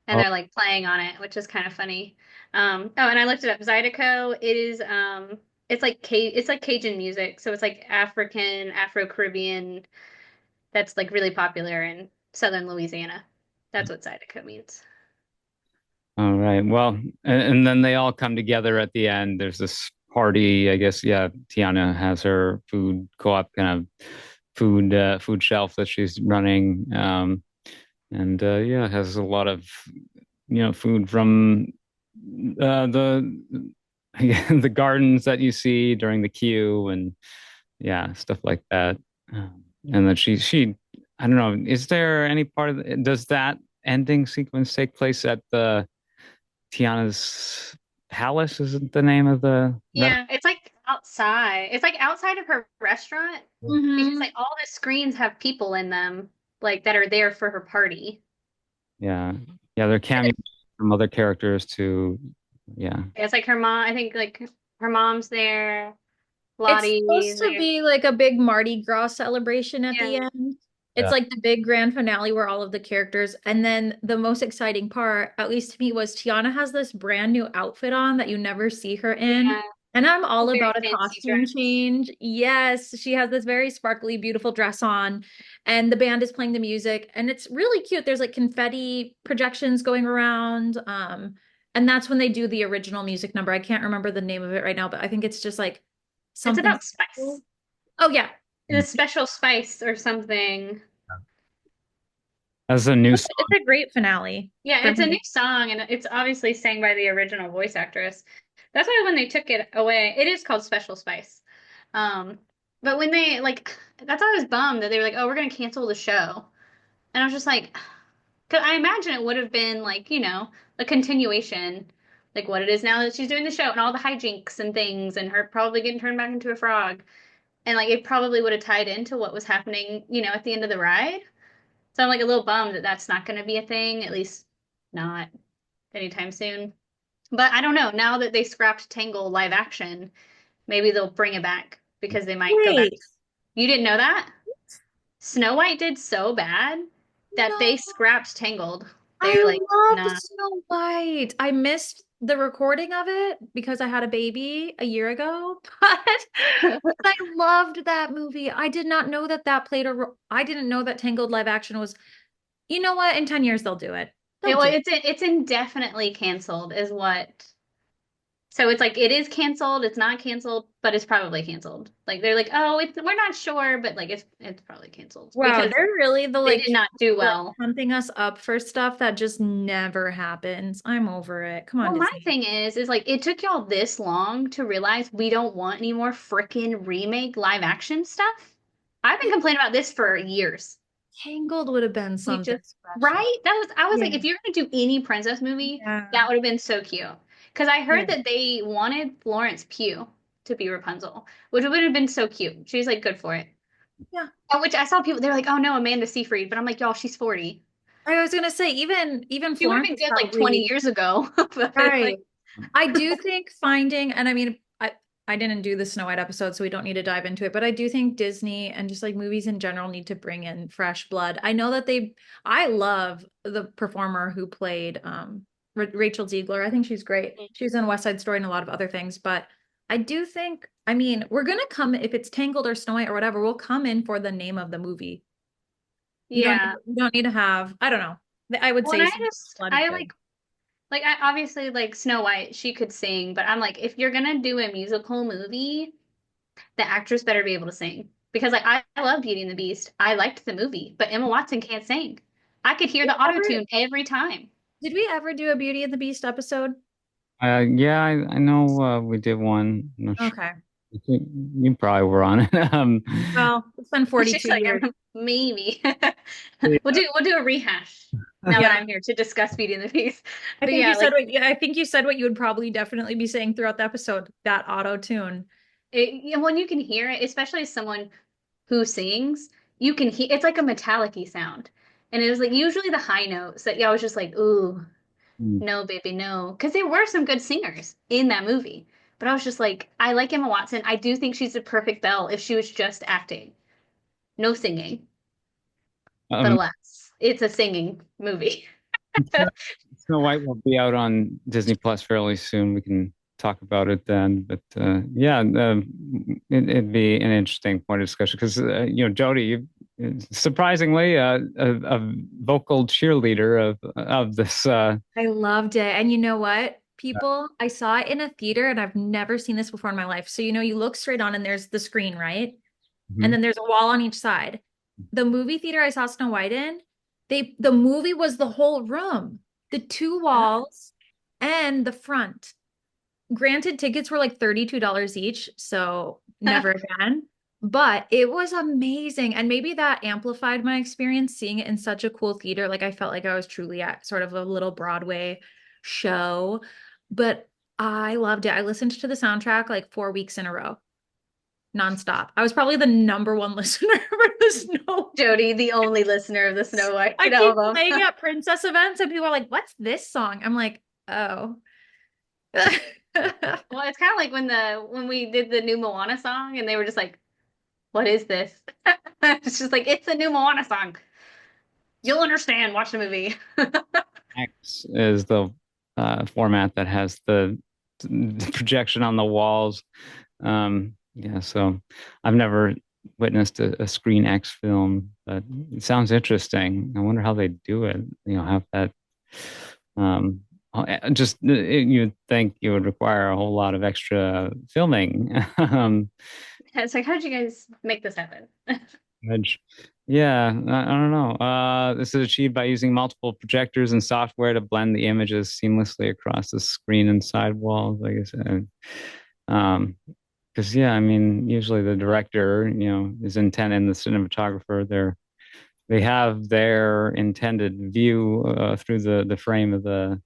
Speaker 3: and
Speaker 2: Oh,
Speaker 3: they're like playing on it, which is kind of funny. Oh, and I looked it up. Zydeco, it's like Cajun music, so it's like African, Afro-Caribbean. That's like really popular in southern Louisiana. That's what Zydeco means.
Speaker 2: all right. Well, and then they all come together at the end. There's this party, I guess. Yeah, Tiana has her food co-op kind of food shelf that she's running, and yeah, has a lot of food from the the gardens that you see during the queue and yeah, stuff like that. And then she I don't know, is there any part of does that ending sequence take place at the Tiana's Palace? Isn't the name of the restaurant?
Speaker 3: Yeah, it's like outside. It's like outside of her restaurant because
Speaker 1: Hmm.
Speaker 3: like all the screens have people in them like that are there for her party.
Speaker 2: Yeah. Yeah, they're cameos from other characters too. Yeah.
Speaker 3: It's like her mom, I think like her mom's there,
Speaker 1: It's
Speaker 3: Lottie's
Speaker 1: supposed to
Speaker 3: there.
Speaker 1: be like a big Mardi Gras celebration at the
Speaker 3: Yeah.
Speaker 1: end. It's
Speaker 2: Yeah.
Speaker 1: like the big grand finale where all of the characters, and then the most exciting part, at least to me, was Tiana has this brand new outfit on that you never see her in.
Speaker 3: Yeah.
Speaker 1: And I'm all
Speaker 3: Very
Speaker 1: about a
Speaker 3: fancy
Speaker 1: costume
Speaker 3: dress.
Speaker 1: change. Yes, she has this very sparkly, beautiful dress on, and the band is playing the music, and it's really cute. There's like confetti projections going around. And that's when they do the original music number. I can't remember the name of it right now, but I think it's just like
Speaker 3: It's
Speaker 1: something.
Speaker 3: about spice.
Speaker 1: Oh yeah.
Speaker 3: It's a special spice or something.
Speaker 2: As a new
Speaker 1: It's
Speaker 2: song.
Speaker 1: a great finale
Speaker 3: Yeah,
Speaker 1: for
Speaker 3: it's a new
Speaker 1: me.
Speaker 3: song and it's obviously sang by the original voice actress. That's why when they took it away, it is called Special Spice. Um, but when they like, that's why I was bummed that they were like, "Oh, we're gonna cancel the show," and I was just like, because I imagine it would have been like, a continuation, like what it is now that she's doing the show and all the hijinks and things, and her probably getting turned back into a frog, and like it probably would have tied into what was happening, at the end of the ride. So I'm like a little bummed that that's not going to be a thing, at least not anytime soon. But I don't know. Now that they scrapped Tangle live action, maybe they'll bring it back because they might go back.
Speaker 1: Wait,
Speaker 3: You didn't know that? Snow White did so bad that
Speaker 1: no,
Speaker 3: they scrapped Tangled. They were
Speaker 1: I
Speaker 3: like,
Speaker 1: loved
Speaker 3: nah.
Speaker 1: Snow White. I missed the recording of it because I had a baby a year ago, but I loved that movie. I did not know that that played a role. I didn't know that Tangled live action was, you know what? In 10 years, they'll do it. They'll
Speaker 3: Well,
Speaker 1: do it.
Speaker 3: it's indefinitely canceled, is what. So it's like it is canceled. It's not canceled, but it's probably canceled. Like they're like, oh, we're not sure, but like it's probably canceled
Speaker 1: Wow,
Speaker 3: because
Speaker 1: they're really the
Speaker 3: they
Speaker 1: like
Speaker 3: did not do
Speaker 1: like
Speaker 3: well.
Speaker 1: pumping us up for stuff that just never happens. I'm over it. Come on,
Speaker 3: Well, my
Speaker 1: Disney.
Speaker 3: thing is like it took y'all this long to realize we don't want any more freaking remake live action stuff. I've been complaining about this for years.
Speaker 1: Tangled would have been
Speaker 3: We
Speaker 1: something
Speaker 3: just,
Speaker 1: special.
Speaker 3: right? I was
Speaker 1: Yeah.
Speaker 3: like, if you're gonna do any princess movie,
Speaker 1: Yeah.
Speaker 3: that would have been so cute. Because I heard
Speaker 1: Yeah.
Speaker 3: that they wanted Florence Pugh to be Rapunzel, which would have been so cute. She's like good for it.
Speaker 1: Yeah.
Speaker 3: Which I saw people, they're like, oh no, Amanda Seyfried. But I'm like, y'all, she's 40.
Speaker 1: I was gonna say even
Speaker 3: She would have
Speaker 1: Florence
Speaker 3: been
Speaker 1: is
Speaker 3: good like 20
Speaker 1: probably
Speaker 3: years ago. But
Speaker 1: right.
Speaker 3: like,
Speaker 1: I do think finding, and I mean, I didn't do the Snow White episode, so we don't need to dive into it, but I do think Disney and just like movies in general need to bring in fresh blood. I know that I love the performer who played Rachel Ziegler. I think she's great. She's in West Side Story and a lot of other things, but I do think, I mean, we're gonna come if it's Tangled or Snow White or whatever, we'll come in for the name of the movie.
Speaker 3: yeah.
Speaker 1: You don't need to have, I don't know. I would
Speaker 3: Well, and
Speaker 1: say some blood is
Speaker 3: I
Speaker 1: good.
Speaker 3: like, I obviously like Snow White, she could sing, but I'm like, if you're gonna do a musical movie, the actress better be able to sing. Because like I love Beauty and the Beast. I liked the movie, but Emma Watson can't sing. I could hear the auto
Speaker 1: Ever
Speaker 3: tune every time.
Speaker 1: Did we ever do a Beauty and the Beast episode?
Speaker 2: Yeah, I know we did one. I'm not sure.
Speaker 1: Okay.
Speaker 2: You probably were on it.
Speaker 1: Well, it's been
Speaker 3: She's
Speaker 1: 42
Speaker 3: like,
Speaker 1: years.
Speaker 3: maybe.
Speaker 2: yeah.
Speaker 3: We'll do a rehash now that
Speaker 1: Yeah.
Speaker 3: I'm here to discuss Beauty and the Beast.
Speaker 1: I
Speaker 3: But
Speaker 1: think
Speaker 3: yeah,
Speaker 1: you
Speaker 3: like
Speaker 1: said what yeah, I think you said what you would probably definitely be saying throughout the episode, that auto tune.
Speaker 3: when you can hear it, especially as someone who sings, you can hear it's like a metallic-y sound. And it was like usually the high notes that yeah, I was just like, ooh.
Speaker 2: Mm.
Speaker 3: No, baby, no. Because there were some good singers in that movie. But I was just like, I like Emma Watson. I do think she's a perfect Belle if she was just acting, no singing. But
Speaker 2: Um,
Speaker 3: alas, it's a singing movie.
Speaker 2: Snow White will be out on Disney Plus fairly soon. We can talk about it then. But yeah, it'd be an interesting point of discussion because Jody, you surprisingly a vocal cheerleader of this.
Speaker 1: I loved it. And you know what? People, I saw it in a theater and I've never seen this before in my life. So, you look straight on and there's the screen, right? And
Speaker 2: Mhm.
Speaker 1: then there's a wall on each side. The movie theater I saw Snow White in, the movie was the whole room. The two walls. and the front. Granted, tickets were like $32 each, so never again. But it was amazing. And maybe that amplified my experience seeing it in such a cool theater. Like I felt like I was truly at sort of a little Broadway show. But I loved it. I listened to the soundtrack like 4 weeks in a row, nonstop. I was probably the number one listener for the Snow.
Speaker 3: Jody, the only listener of the Snow White
Speaker 1: I keep
Speaker 3: album.
Speaker 1: playing at princess events, and people are like, "What's this song?" I'm like, "Oh."
Speaker 3: Well, it's kind of like when we did the new Moana song, and they were just like, "What is this?" It's just like it's a new Moana song. You'll understand. Watch the movie.
Speaker 2: X is the format that has the projection on the walls. Yeah, so I've never witnessed a Screen X film, but it sounds interesting. I wonder how they do it. Have that. Um, just you'd think you would require a whole lot of extra filming.
Speaker 3: It's like, how did you guys make this happen?
Speaker 2: Which, yeah, I don't know. This is achieved by using multiple projectors and software to blend the images seamlessly across the screen and sidewalls, like I said. Because yeah, I mean, usually the director, is intent and the cinematographer, they have their intended view through the frame of the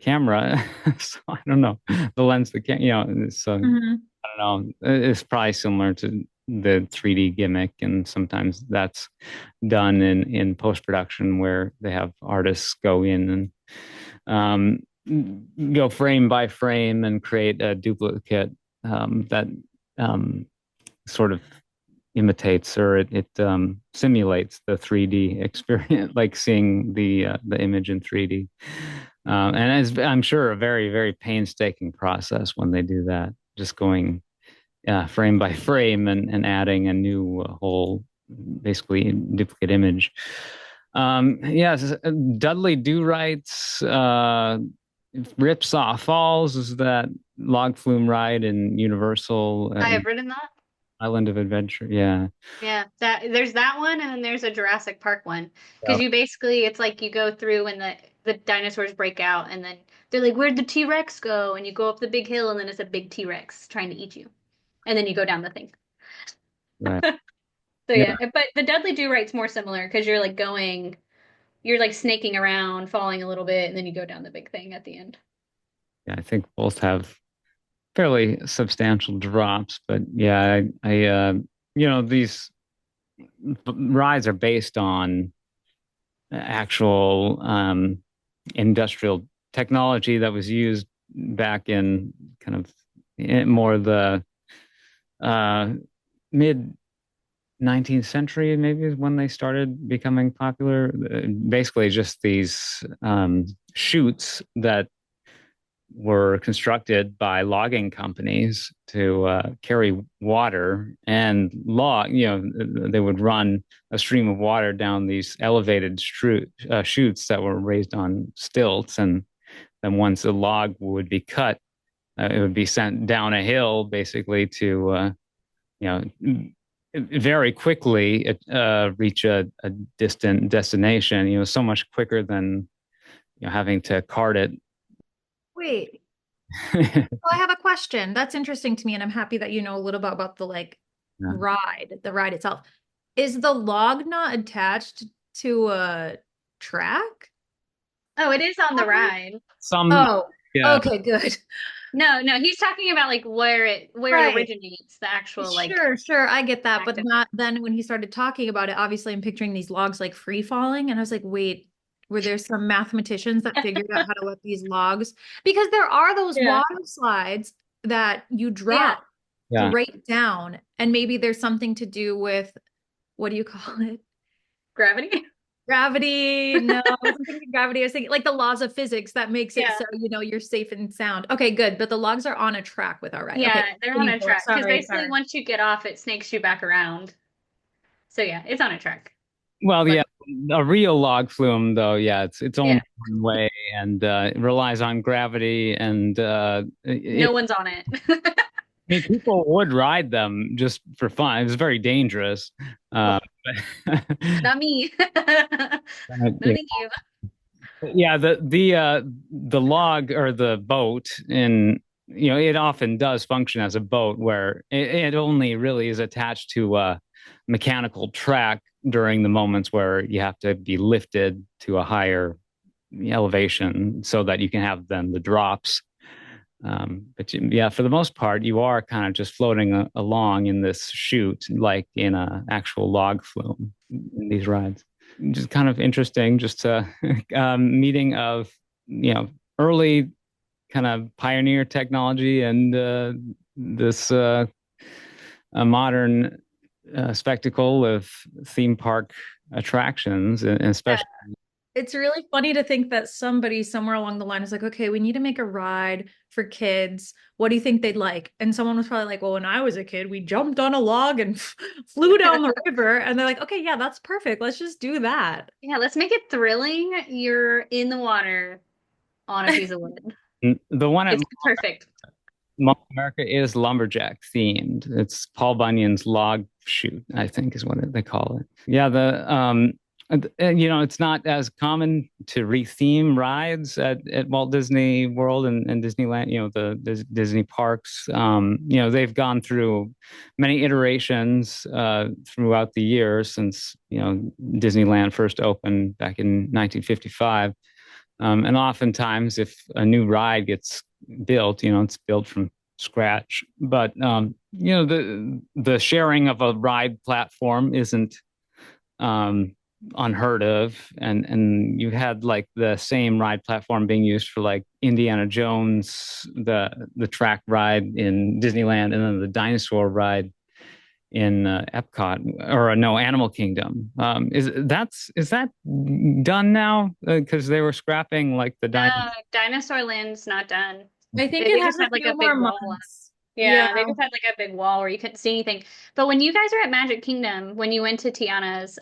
Speaker 2: camera. So I don't know. The lens, so
Speaker 1: Mhm.
Speaker 2: I don't know. It's probably similar to the 3D gimmick, and sometimes that's done in post-production where they have artists go in and go frame by frame and create a duplicate that um, sort of imitates or it simulates the 3D experience, like seeing the image in 3D. And as I'm sure a very, very painstaking process when they do that, just going frame by frame and adding a new whole, basically duplicate image. Yes, Dudley Do Right's Ripsaw Falls is that log flume ride in Universal
Speaker 3: I have written that.
Speaker 2: Island of Adventure. Yeah.
Speaker 3: Yeah, that there's that one, and then there's a Jurassic Park one.
Speaker 2: Yeah.
Speaker 3: Because you basically, it's like you go through and the dinosaurs break out, and then they're like, "Where'd the T-Rex go?" And you go up the big hill, and then it's a big T-Rex trying to eat you, and then you go down the thing.
Speaker 2: Right.
Speaker 3: So
Speaker 2: Yeah.
Speaker 3: yeah, but the Dudley Do Right's more similar because you're like snaking around, falling a little bit, and then you go down the big thing at the end.
Speaker 2: Yeah. I think both have fairly substantial drops, but yeah, these rides are based on actual industrial technology that was used back in kind of more the uh, mid 19th century, maybe is when they started becoming popular. Basically, just these chutes that were constructed by logging companies to carry water and they would run a stream of water down these elevated chutes that were raised on stilts. And then once a log would be cut, it would be sent down a hill basically to, you know, very quickly reach a distant destination, so much quicker than, having to cart it.
Speaker 1: Wait, well, I have a question. That's interesting to me, and I'm happy that you know a little bit about the like
Speaker 2: Yeah.
Speaker 1: the ride itself. Is the log not attached to a track?
Speaker 3: Oh, it is on the ride.
Speaker 2: Some,
Speaker 1: Oh,
Speaker 2: yeah,
Speaker 1: okay, good.
Speaker 3: No, no, he's talking about like where it
Speaker 1: Right.
Speaker 3: originates, the actual like
Speaker 1: Sure, sure. I get that.
Speaker 3: act
Speaker 1: But
Speaker 3: of it.
Speaker 1: not then when he started talking about it, obviously I'm picturing these logs like free falling. And I was like, wait, were there some mathematicians that figured out how to let these logs? Because there are those
Speaker 3: Yeah.
Speaker 1: water slides that you
Speaker 3: Yeah.
Speaker 1: drop
Speaker 2: yeah,
Speaker 1: straight down. And maybe there's something to do with what do you call it?
Speaker 3: Gravity.
Speaker 1: Gravity. No, I wasn't thinking gravity. I was thinking like the laws of physics that makes it
Speaker 3: Yeah.
Speaker 1: so, you're safe and sound. Okay, good. But the logs are on a track with our ride.
Speaker 3: Yeah,
Speaker 1: Okay,
Speaker 3: they're on
Speaker 1: continue,
Speaker 3: a
Speaker 1: Philip.
Speaker 3: track because
Speaker 1: Sorry,
Speaker 3: basically
Speaker 1: sorry.
Speaker 3: once you get off, it snakes you back around. So yeah, it's on a track.
Speaker 2: well,
Speaker 3: But
Speaker 2: yeah, a real log flume, though, yeah, it's
Speaker 3: yeah,
Speaker 2: only one way and it relies on gravity. And
Speaker 3: no one's on it.
Speaker 2: I mean, people would ride them just for fun. It's very dangerous.
Speaker 3: Oh,
Speaker 2: But,
Speaker 3: not me. No,
Speaker 2: you
Speaker 3: thank you.
Speaker 2: Yeah, the log or the boat in it often does function as a boat where it only really is attached to a mechanical track during the moments where you have to be lifted to a higher elevation so that you can have then the drops. Yeah, for the most part, you are kind of just floating along in this chute, like in a actual log flume in these rides. Just kind of interesting, just a meeting of early kind of pioneer technology and this a modern spectacle of theme park attractions, and especially.
Speaker 1: It's really funny to think that somebody somewhere along the line is like, okay, we need to make a ride for kids. What do you think they'd like? And someone was probably like, well, when I was a kid, we jumped on a log and flew down the river. And they're like, okay, yeah, that's perfect. Let's just do that.
Speaker 3: Yeah, let's make it thrilling. You're in the water on a piece of wood.
Speaker 2: The one at
Speaker 3: It's perfect.
Speaker 2: Mall of America is lumberjack themed. It's Paul Bunyan's log chute, I think is what they call it. Yeah, it's not as common to retheme rides at Walt Disney World and Disneyland, the Disney parks. They've gone through many iterations throughout the years since, Disneyland first opened back in 1955. And oftentimes, if a new ride gets built, it's built from scratch. But the sharing of a ride platform isn't unheard of, and you had like the same ride platform being used for like Indiana Jones, the track ride in Disneyland, and then the dinosaur ride in Epcot, or no, Animal Kingdom. Is that done now? Because they were scrapping like the
Speaker 3: Dinosaur Land's not done.
Speaker 1: I think
Speaker 3: They
Speaker 1: it
Speaker 3: just
Speaker 1: has a
Speaker 3: had like
Speaker 1: few
Speaker 3: a
Speaker 1: more
Speaker 3: big wall.
Speaker 1: months. Yeah.
Speaker 3: Yeah, they just had like a big wall where you couldn't see anything. But when you guys were at Magic Kingdom, when you went to Tiana's,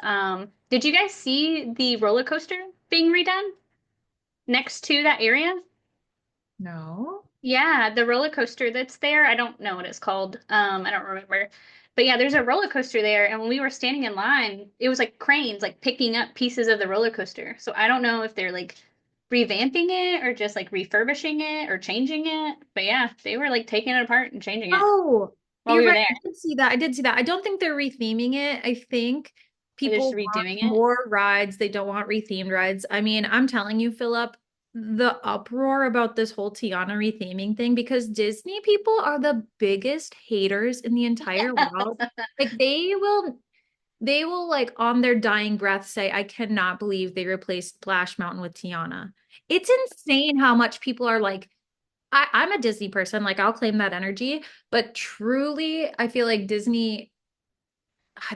Speaker 3: did you guys see the roller coaster being redone next to that area?
Speaker 1: No.
Speaker 3: Yeah, the roller coaster that's there, I don't know what it's called. I don't remember. But yeah, there's a roller coaster there, and when we were standing in line, it was like cranes like picking up pieces of the roller coaster. So I don't know if they're like revamping it or just like refurbishing it or changing it. But yeah, they were like taking it apart and changing it
Speaker 1: Oh,
Speaker 3: while
Speaker 1: you're
Speaker 3: we were
Speaker 1: right.
Speaker 3: there.
Speaker 1: I did see that. I did see that. I don't think they're retheming it. I think
Speaker 3: They're just
Speaker 1: people want
Speaker 3: redoing it.
Speaker 1: more rides. They don't want rethemed rides. I mean, I'm telling you, Philip, the uproar about this whole Tiana retheming thing, because Disney people are the biggest haters in the entire world. Like they will like on their dying breath say, I cannot believe they replaced Splash Mountain with Tiana. It's insane how much people are like, I'm a Disney person, like I'll claim that energy, but truly, I feel like Disney,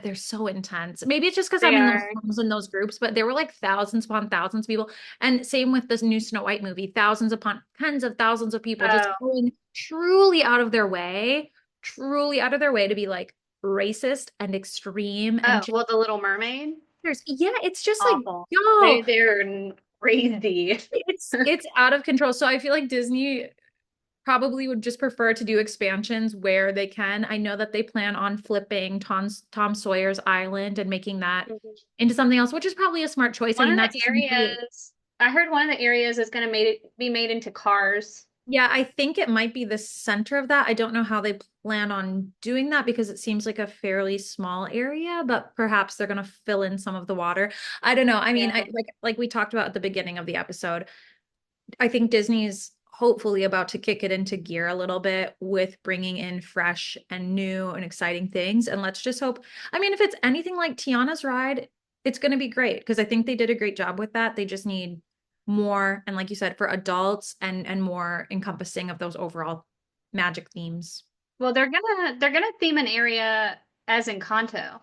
Speaker 1: they're so intense. Maybe it's just because
Speaker 3: They
Speaker 1: I'm in those
Speaker 3: are.
Speaker 1: rooms and those groups, but there were like thousands upon thousands of people. And same with this new Snow White movie, thousands upon tens of thousands of people just
Speaker 3: Oh,
Speaker 1: going truly out of their way to be like racist and extreme and
Speaker 3: oh,
Speaker 1: just,
Speaker 3: well, the Little Mermaid,
Speaker 1: yeah, it's just like,
Speaker 3: awful.
Speaker 1: yo,
Speaker 3: They're crazy.
Speaker 1: it's out of control. So I feel like Disney probably would just prefer to do expansions where they can. I know that they plan on flipping Tom Sawyer's Island and making that into something else, which is probably a smart choice. I
Speaker 3: One
Speaker 1: mean,
Speaker 3: of the
Speaker 1: that's essentially,
Speaker 3: areas, I heard one of the areas is going to be made into cars.
Speaker 1: yeah, I think it might be the center of that. I don't know how they plan on doing that because it seems like a fairly small area, but perhaps they're going to fill in some of the water. I don't know. I mean,
Speaker 3: Yeah.
Speaker 1: I like we talked about at the beginning of the episode. I think Disney's hopefully about to kick it into gear a little bit with bringing in fresh and new and exciting things. And let's just hope, I mean, if it's anything like Tiana's ride, it's going to be great because I think they did a great job with that. They just need more, and like you said, for adults and more encompassing of those overall magic themes.
Speaker 3: Well, they're gonna theme an area as Encanto.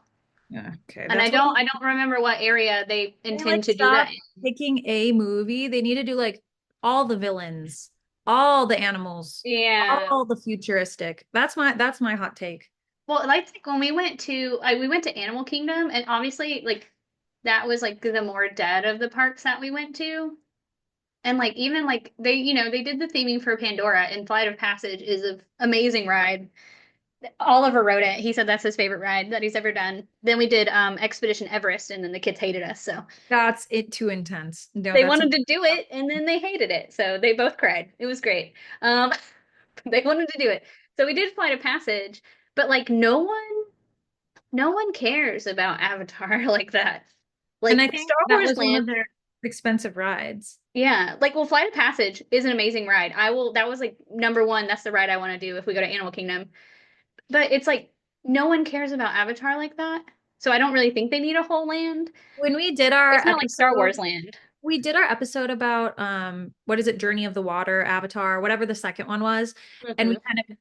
Speaker 1: Yeah, okay.
Speaker 3: And
Speaker 1: That's what
Speaker 3: I don't remember what area they
Speaker 1: they
Speaker 3: intend
Speaker 1: like
Speaker 3: to do that
Speaker 1: stop
Speaker 3: in.
Speaker 1: picking a movie. They need to do like all the villains, all the animals,
Speaker 3: Yeah.
Speaker 1: all the futuristic. That's my hot take.
Speaker 3: Well, like when we went to Animal Kingdom, and obviously like that was like the more dead of the parks that we went to. And like even like they did the theming for Pandora, and Flight of Passage is an amazing ride. Oliver wrote it. He said that's his favorite ride that he's ever done. Then we did Expedition Everest, and then the kids hated us. So
Speaker 1: That's it too intense. No,
Speaker 3: they
Speaker 1: that's
Speaker 3: wanted to do it, and then they hated it. So they both cried. It was great. Um, they wanted to do it. So we did Flight of Passage, but like no one cares about Avatar like that.
Speaker 1: and I
Speaker 3: Like
Speaker 1: think
Speaker 3: Star
Speaker 1: that
Speaker 3: Wars
Speaker 1: was one of
Speaker 3: Land,
Speaker 1: their expensive rides.
Speaker 3: yeah. Like, well, Flight of Passage is an amazing ride. I will. That was like number one. That's the ride I want to do if we go to Animal Kingdom. But it's like no one cares about Avatar like that. So I don't really think they need a whole land.
Speaker 1: When we did our
Speaker 3: It's not like Star
Speaker 1: episode,
Speaker 3: Wars Land.
Speaker 1: we did our episode about what is it, Journey of the Water, Avatar, whatever the second one was, and we
Speaker 3: Hmm.
Speaker 1: kind of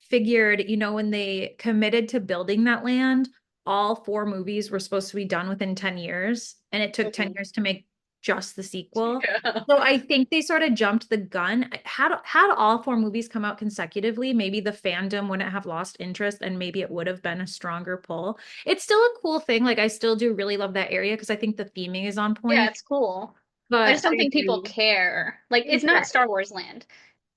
Speaker 1: figured, when they committed to building that land, all four movies were supposed to be done within 10 years, and it took 10
Speaker 3: Hmm.
Speaker 1: years to make just the sequel.
Speaker 3: Yeah.
Speaker 1: So I think they sort of jumped the gun. Had all four movies come out consecutively, maybe the fandom wouldn't have lost interest and maybe it would have been a stronger pull. It's still a cool thing. Like I still do really love that area because I think the theming is on
Speaker 3: Yeah,
Speaker 1: point.
Speaker 3: it's cool. I
Speaker 1: But
Speaker 3: just don't
Speaker 1: I
Speaker 3: think people
Speaker 1: agree.
Speaker 3: care. Like, it's not
Speaker 1: Exactly.
Speaker 3: Star Wars Land.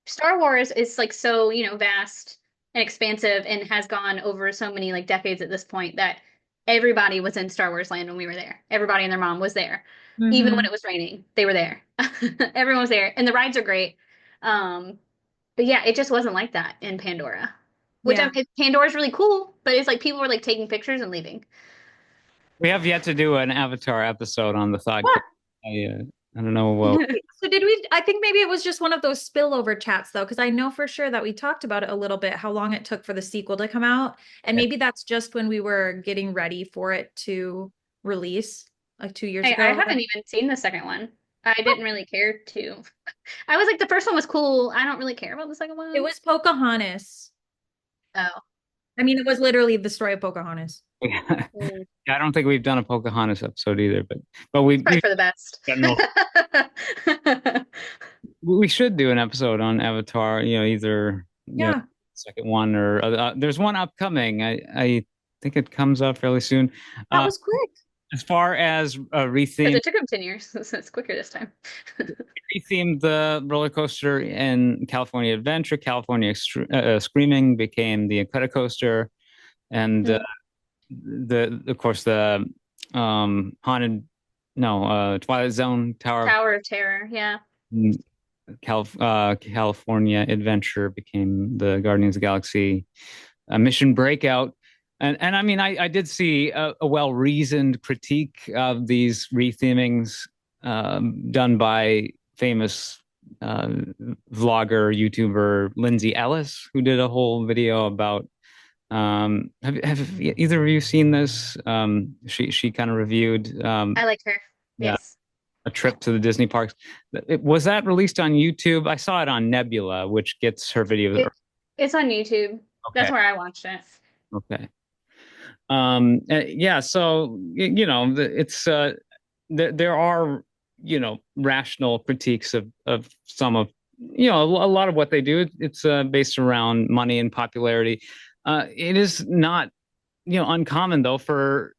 Speaker 3: Star Wars is like so, vast and expansive and has gone over so many like decades at this point that everybody was in Star Wars Land when we were there. Everybody and their mom was there. Even when
Speaker 1: Hmm.
Speaker 3: it was raining, they were there. Everyone was there. And the rides are great. Um, but yeah, it just wasn't like that in Pandora.
Speaker 1: Yeah.
Speaker 3: Pandora's really cool, but it's like people were like taking pictures and leaving.
Speaker 2: We have yet to do an Avatar episode on the Thought.
Speaker 1: What?
Speaker 2: I don't know. Well,
Speaker 1: So did we? I think maybe it was just one of those spillover chats though, because I know for sure that we talked about it a little bit, how long it took for the sequel to come out. And maybe that's just when we were getting ready for it to release, like 2 years
Speaker 3: I
Speaker 1: ago.
Speaker 3: haven't even seen the second one. I didn't really care to. I was like, the first one was cool. I don't really care about the second
Speaker 1: It
Speaker 3: one.
Speaker 1: was Pocahontas.
Speaker 3: Oh.
Speaker 1: I mean, it was literally the story of Pocahontas.
Speaker 2: yeah,
Speaker 3: Mm.
Speaker 2: I don't think we've done a Pocahontas episode either, but
Speaker 3: It's probably
Speaker 2: we've
Speaker 3: for the best.
Speaker 2: got no. We should do an episode on Avatar. Either
Speaker 1: Yeah,
Speaker 2: second one or there's one upcoming. I think it comes up fairly soon.
Speaker 1: that
Speaker 2: Uh,
Speaker 1: was quick.
Speaker 2: as far as
Speaker 3: Because
Speaker 2: retheme
Speaker 3: it took him 10 years, so it's quicker this time.
Speaker 2: rethemed the roller coaster in California Adventure. California Screaming became the Incredicoaster, and
Speaker 3: Mm.
Speaker 2: the of course the haunted no Twilight Zone Tower
Speaker 3: Tower of Terror, yeah.
Speaker 2: California Adventure became the Guardians of the Galaxy Mission Breakout. And I mean, I did see a well-reasoned critique of these rethemings done by famous uh, vlogger, YouTuber Lindsay Ellis, who did a whole video about. Have either of you seen this? She kind of reviewed
Speaker 3: I like her.
Speaker 2: yeah,
Speaker 3: Yes.
Speaker 2: a trip to the Disney parks. Was that released on YouTube? I saw it on Nebula, which gets her videos.
Speaker 3: It, it's on YouTube. That's
Speaker 2: Okay,
Speaker 3: where I watched it.
Speaker 2: okay. Yeah, so it's there are rational critiques of some of a lot of what they do. It's based around money and popularity. It is not uncommon though for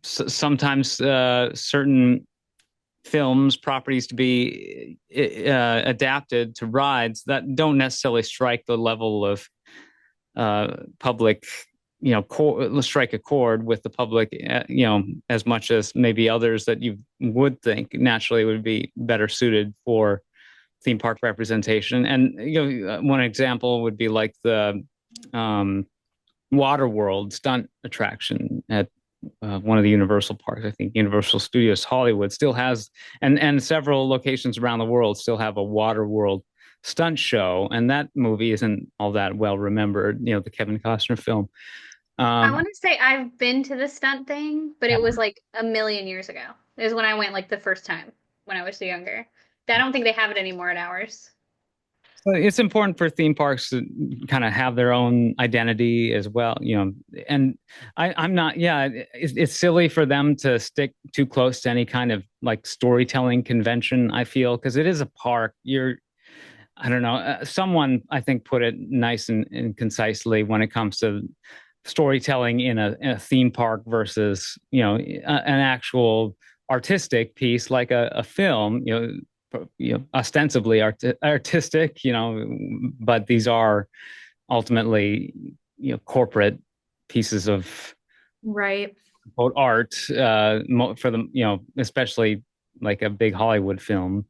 Speaker 2: sometimes certain films properties to be adapted to rides that don't necessarily strike the level of public strike a chord with the public as much as maybe others that you would think naturally would be better suited for theme park representation. And one example would be like the um water world stunt attraction at one of the Universal parks. I think Universal Studios Hollywood still has, and several locations around the world still have a water world stunt show. And that movie isn't all that well remembered. The Kevin Costner film.
Speaker 3: I
Speaker 2: Um,
Speaker 3: want to say I've been to the stunt thing, but it was like a million years ago. It was when I went like the first time when I was younger. I don't think they have it anymore at ours.
Speaker 2: so it's important for theme parks to kind of have their own identity as well, and I'm not, yeah, it's silly for them to stick too close to any kind of like storytelling convention, I feel, because it is a park. I don't know, someone I think put it nice and concisely when it comes to storytelling in a theme park versus an actual artistic piece like a film, ostensibly artistic, but these are ultimately corporate pieces of
Speaker 1: Right.
Speaker 2: quote art for the especially like a big Hollywood film,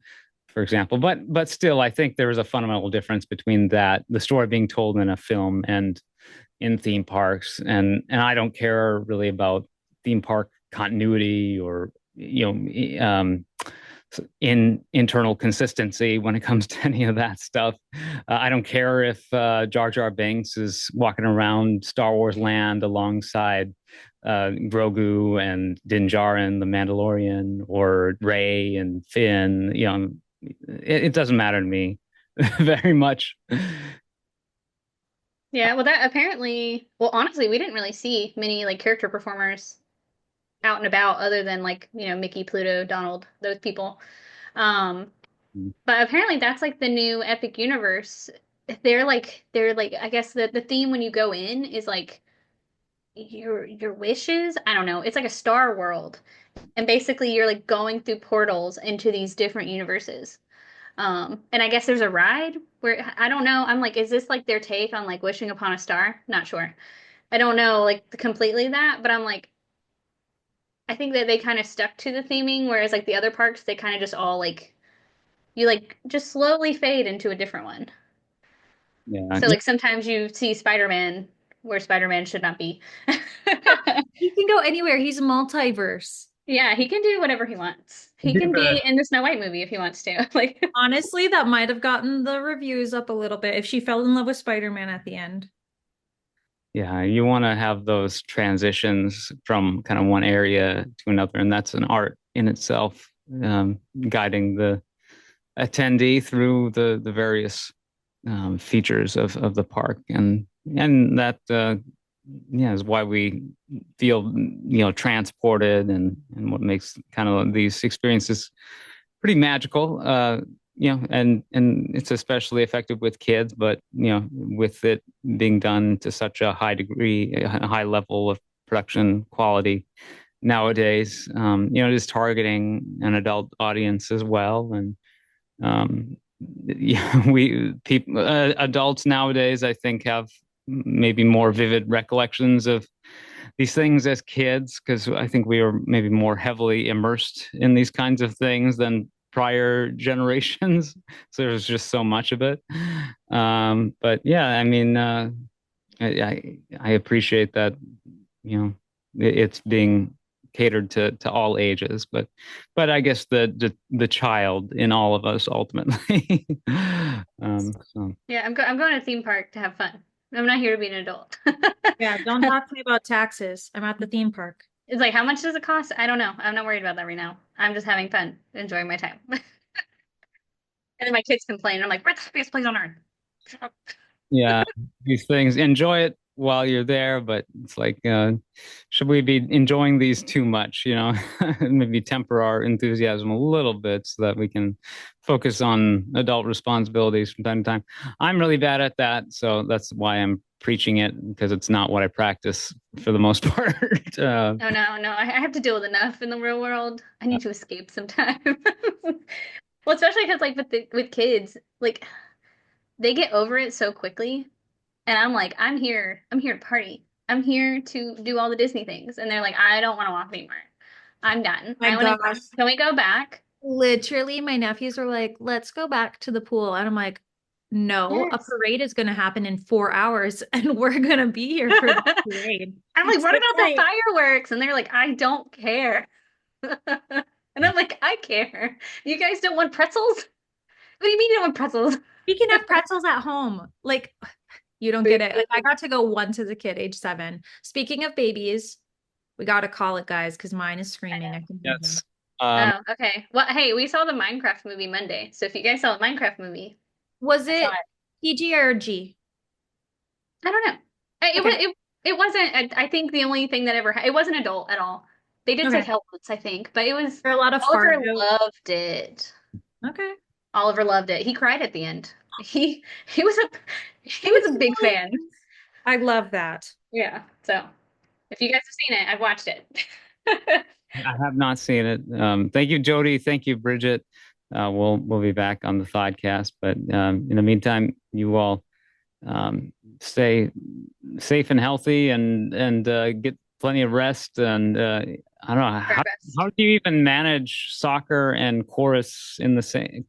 Speaker 2: for example. But still, I think there is a fundamental difference between that the story being told in a film and in theme parks, and I don't care really about theme park continuity or in internal consistency when it comes to any of that stuff. I don't care if Jar Jar Binks is walking around Star Wars land alongside Grogu and Din Djarin, the Mandalorian, or Rey and Finn. It doesn't matter to me very much.
Speaker 3: Yeah, well that apparently, well honestly, we didn't really see many like character performers out and about other than like, Mickey, Pluto, Donald, those people. Um, but apparently that's like the new Epic Universe. They're like I guess the theme when you go in is like your wishes. I don't know. It's like a Star World. And basically you're like going through portals into these different universes. And I guess there's a ride where I don't know. I'm like, is this like their take on like wishing upon a star? Not sure. I don't know like completely that, but I'm like, I think that they kind of stuck to the theming, whereas like the other parks, they kind of just all like you like just slowly fade into a different one.
Speaker 2: Yeah,
Speaker 3: So like sometimes you see Spider-Man where Spider-Man should not be.
Speaker 1: He can go anywhere. He's a multiverse.
Speaker 3: Yeah, he can do whatever he wants. He can
Speaker 2: yeah.
Speaker 3: be in the Snow White movie if he wants to. Like,
Speaker 1: Honestly, that might have gotten the reviews up a little bit if she fell in love with Spider-Man at the end.
Speaker 2: Yeah, you want to have those transitions from kind of one area to another, and that's an art in itself, guiding the attendee through the various features of the park, and that yeah is why we feel transported, and what makes kind of these experiences pretty magical. And it's especially effective with kids, but with it being done to such a high degree, a high level of production quality nowadays, it is targeting an adult audience as well. And yeah, we people adults nowadays, I think, have maybe more vivid recollections of these things as kids because I think we were maybe more heavily immersed in these kinds of things than prior generations. So there's just so much of it. But yeah, I mean, I appreciate that, it's being catered to all ages, but I guess the child in all of us ultimately. So
Speaker 3: yeah, I'm going to a theme park to have fun. I'm not here to be an adult.
Speaker 1: Yeah, don't talk to me about taxes. I'm at the theme park.
Speaker 3: It's like, how much does it cost? I don't know. I'm not worried about that right now. I'm just having fun, enjoying my time. And then my kids complain. I'm like, we're the happiest place on earth. Shut up.
Speaker 2: yeah, these things, enjoy it while you're there, but it's like, should we be enjoying these too much? Maybe temper our enthusiasm a little bit so that we can focus on adult responsibilities from time to time. I'm really bad at that, so that's why I'm preaching it because it's not what I practice for the most part.
Speaker 3: Oh no, no, I have to deal with enough in the real world. I need to escape sometime. Well, especially because like with kids, like they get over it so quickly. And I'm like, I'm here to party. I'm here to do all the Disney things. And they're like, I don't want to walk anymore. I'm done.
Speaker 1: My gosh.
Speaker 3: Can we go back?
Speaker 1: Literally, my nephews were like, let's go back to the pool. And I'm like, no, a
Speaker 3: Yes.
Speaker 1: parade is going to happen in 4 hours and we're going to be here for the parade.
Speaker 3: I'm like, what
Speaker 1: Sit
Speaker 3: about the
Speaker 1: tight.
Speaker 3: fireworks? And they're like, I don't care. And I'm like, I care. You guys don't want pretzels? What do you mean you don't want pretzels?
Speaker 1: We can have pretzels at home. Like, you don't get it. Like, I got to go once as a kid, age 7. Speaking of babies, we got to call it, guys, because mine is
Speaker 3: I
Speaker 1: screaming.
Speaker 3: know.
Speaker 1: I can hear him.
Speaker 2: Yes.
Speaker 3: Oh, okay. Well, hey, we saw the Minecraft movie Monday. So if you guys saw the Minecraft movie,
Speaker 1: Was
Speaker 3: I saw
Speaker 1: it
Speaker 3: it.
Speaker 1: PG or G?
Speaker 3: I don't know. It was
Speaker 1: Okay.
Speaker 3: it wasn't. I think the only thing that ever it wasn't adult at all. They did say
Speaker 1: Okay.
Speaker 3: helpless, I think, but it was
Speaker 1: There are a lot of fart
Speaker 3: Oliver
Speaker 1: jokes.
Speaker 3: loved it.
Speaker 1: Okay.
Speaker 3: Oliver loved it. He cried at the end. He was a he was
Speaker 1: It's
Speaker 3: a big fan.
Speaker 1: hilarious. I love that.
Speaker 3: Yeah. So if you guys have seen it, I've watched it.
Speaker 2: I have not seen it. Thank you, Jody. Thank you, Bridget. We'll be back on the podcast, but in the meantime, you all stay safe and healthy and get plenty of rest. And I don't know how do you even manage soccer and chorus in the same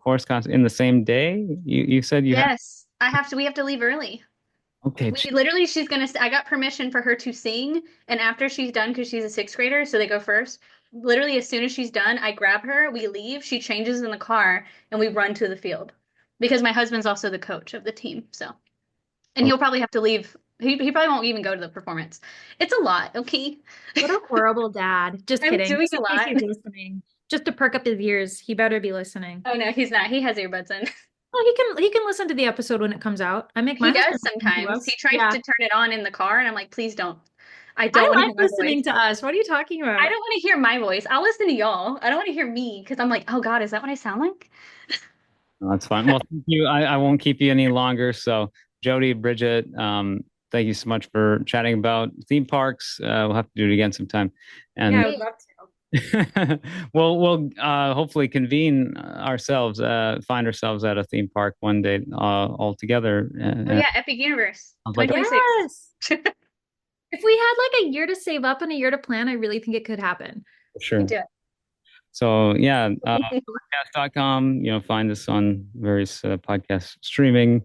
Speaker 2: in the same day? You said you have.
Speaker 3: Yes, we have to leave early.
Speaker 2: Okay.
Speaker 3: We literally, I got permission for her to sing, and after she's done, because she's a sixth grader, so they go first. Literally, as soon as she's done, I grab her, we leave, she changes in the car, and we run to the field. Because my husband's also the coach of the team, so. And he'll probably have to leave. He probably won't even go to the performance. It's a lot, okay?
Speaker 1: What a horrible dad. Just
Speaker 3: I'm
Speaker 1: kidding.
Speaker 3: doing a lot.
Speaker 1: He's listening. Just to perk up his ears. He better be listening.
Speaker 3: Oh no, he's not. He has earbuds in.
Speaker 1: Well, he can listen to the episode when it comes out. I make my
Speaker 3: He does
Speaker 1: husband listen to
Speaker 3: sometimes.
Speaker 1: us.
Speaker 3: He tries
Speaker 1: Yeah.
Speaker 3: to turn it on in the car, and I'm like, please don't. I
Speaker 1: I
Speaker 3: don't want to
Speaker 1: like
Speaker 3: hear my
Speaker 1: listening
Speaker 3: voice.
Speaker 1: to us. What are you talking about?
Speaker 3: I don't want to hear my voice. I'll listen to y'all. I don't want to hear me because I'm like, oh God, is that what I sound like?
Speaker 2: No, that's fine. Well, thank you. I won't keep you any longer. So, Jody, Bridget, thank you so much for chatting about theme parks. We'll have to do it again sometime. And
Speaker 1: Yeah, I would love to.
Speaker 2: we'll hopefully convene ourselves, find ourselves at a theme park one day all together.
Speaker 3: Oh yeah, Epic Universe
Speaker 2: Like,
Speaker 3: 2026.
Speaker 1: Yes. If we had like a year to save up and a year to plan, I really think it could happen.
Speaker 2: sure.
Speaker 3: Do it.
Speaker 2: So yeah, podcast.com, find us on various podcast streaming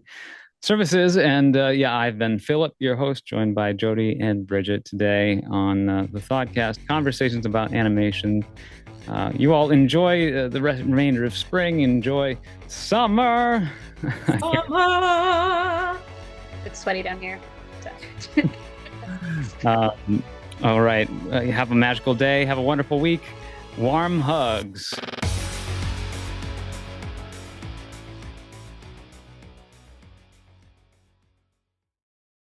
Speaker 2: services. And yeah, I've been Philip, your host, joined by Jody and Bridget today on the Thoughtcast, conversations about animation. You all enjoy the remainder of spring. Enjoy summer.
Speaker 3: It's sweaty down here.
Speaker 2: So. All right. Have a magical day. Have a wonderful week. Warm hugs.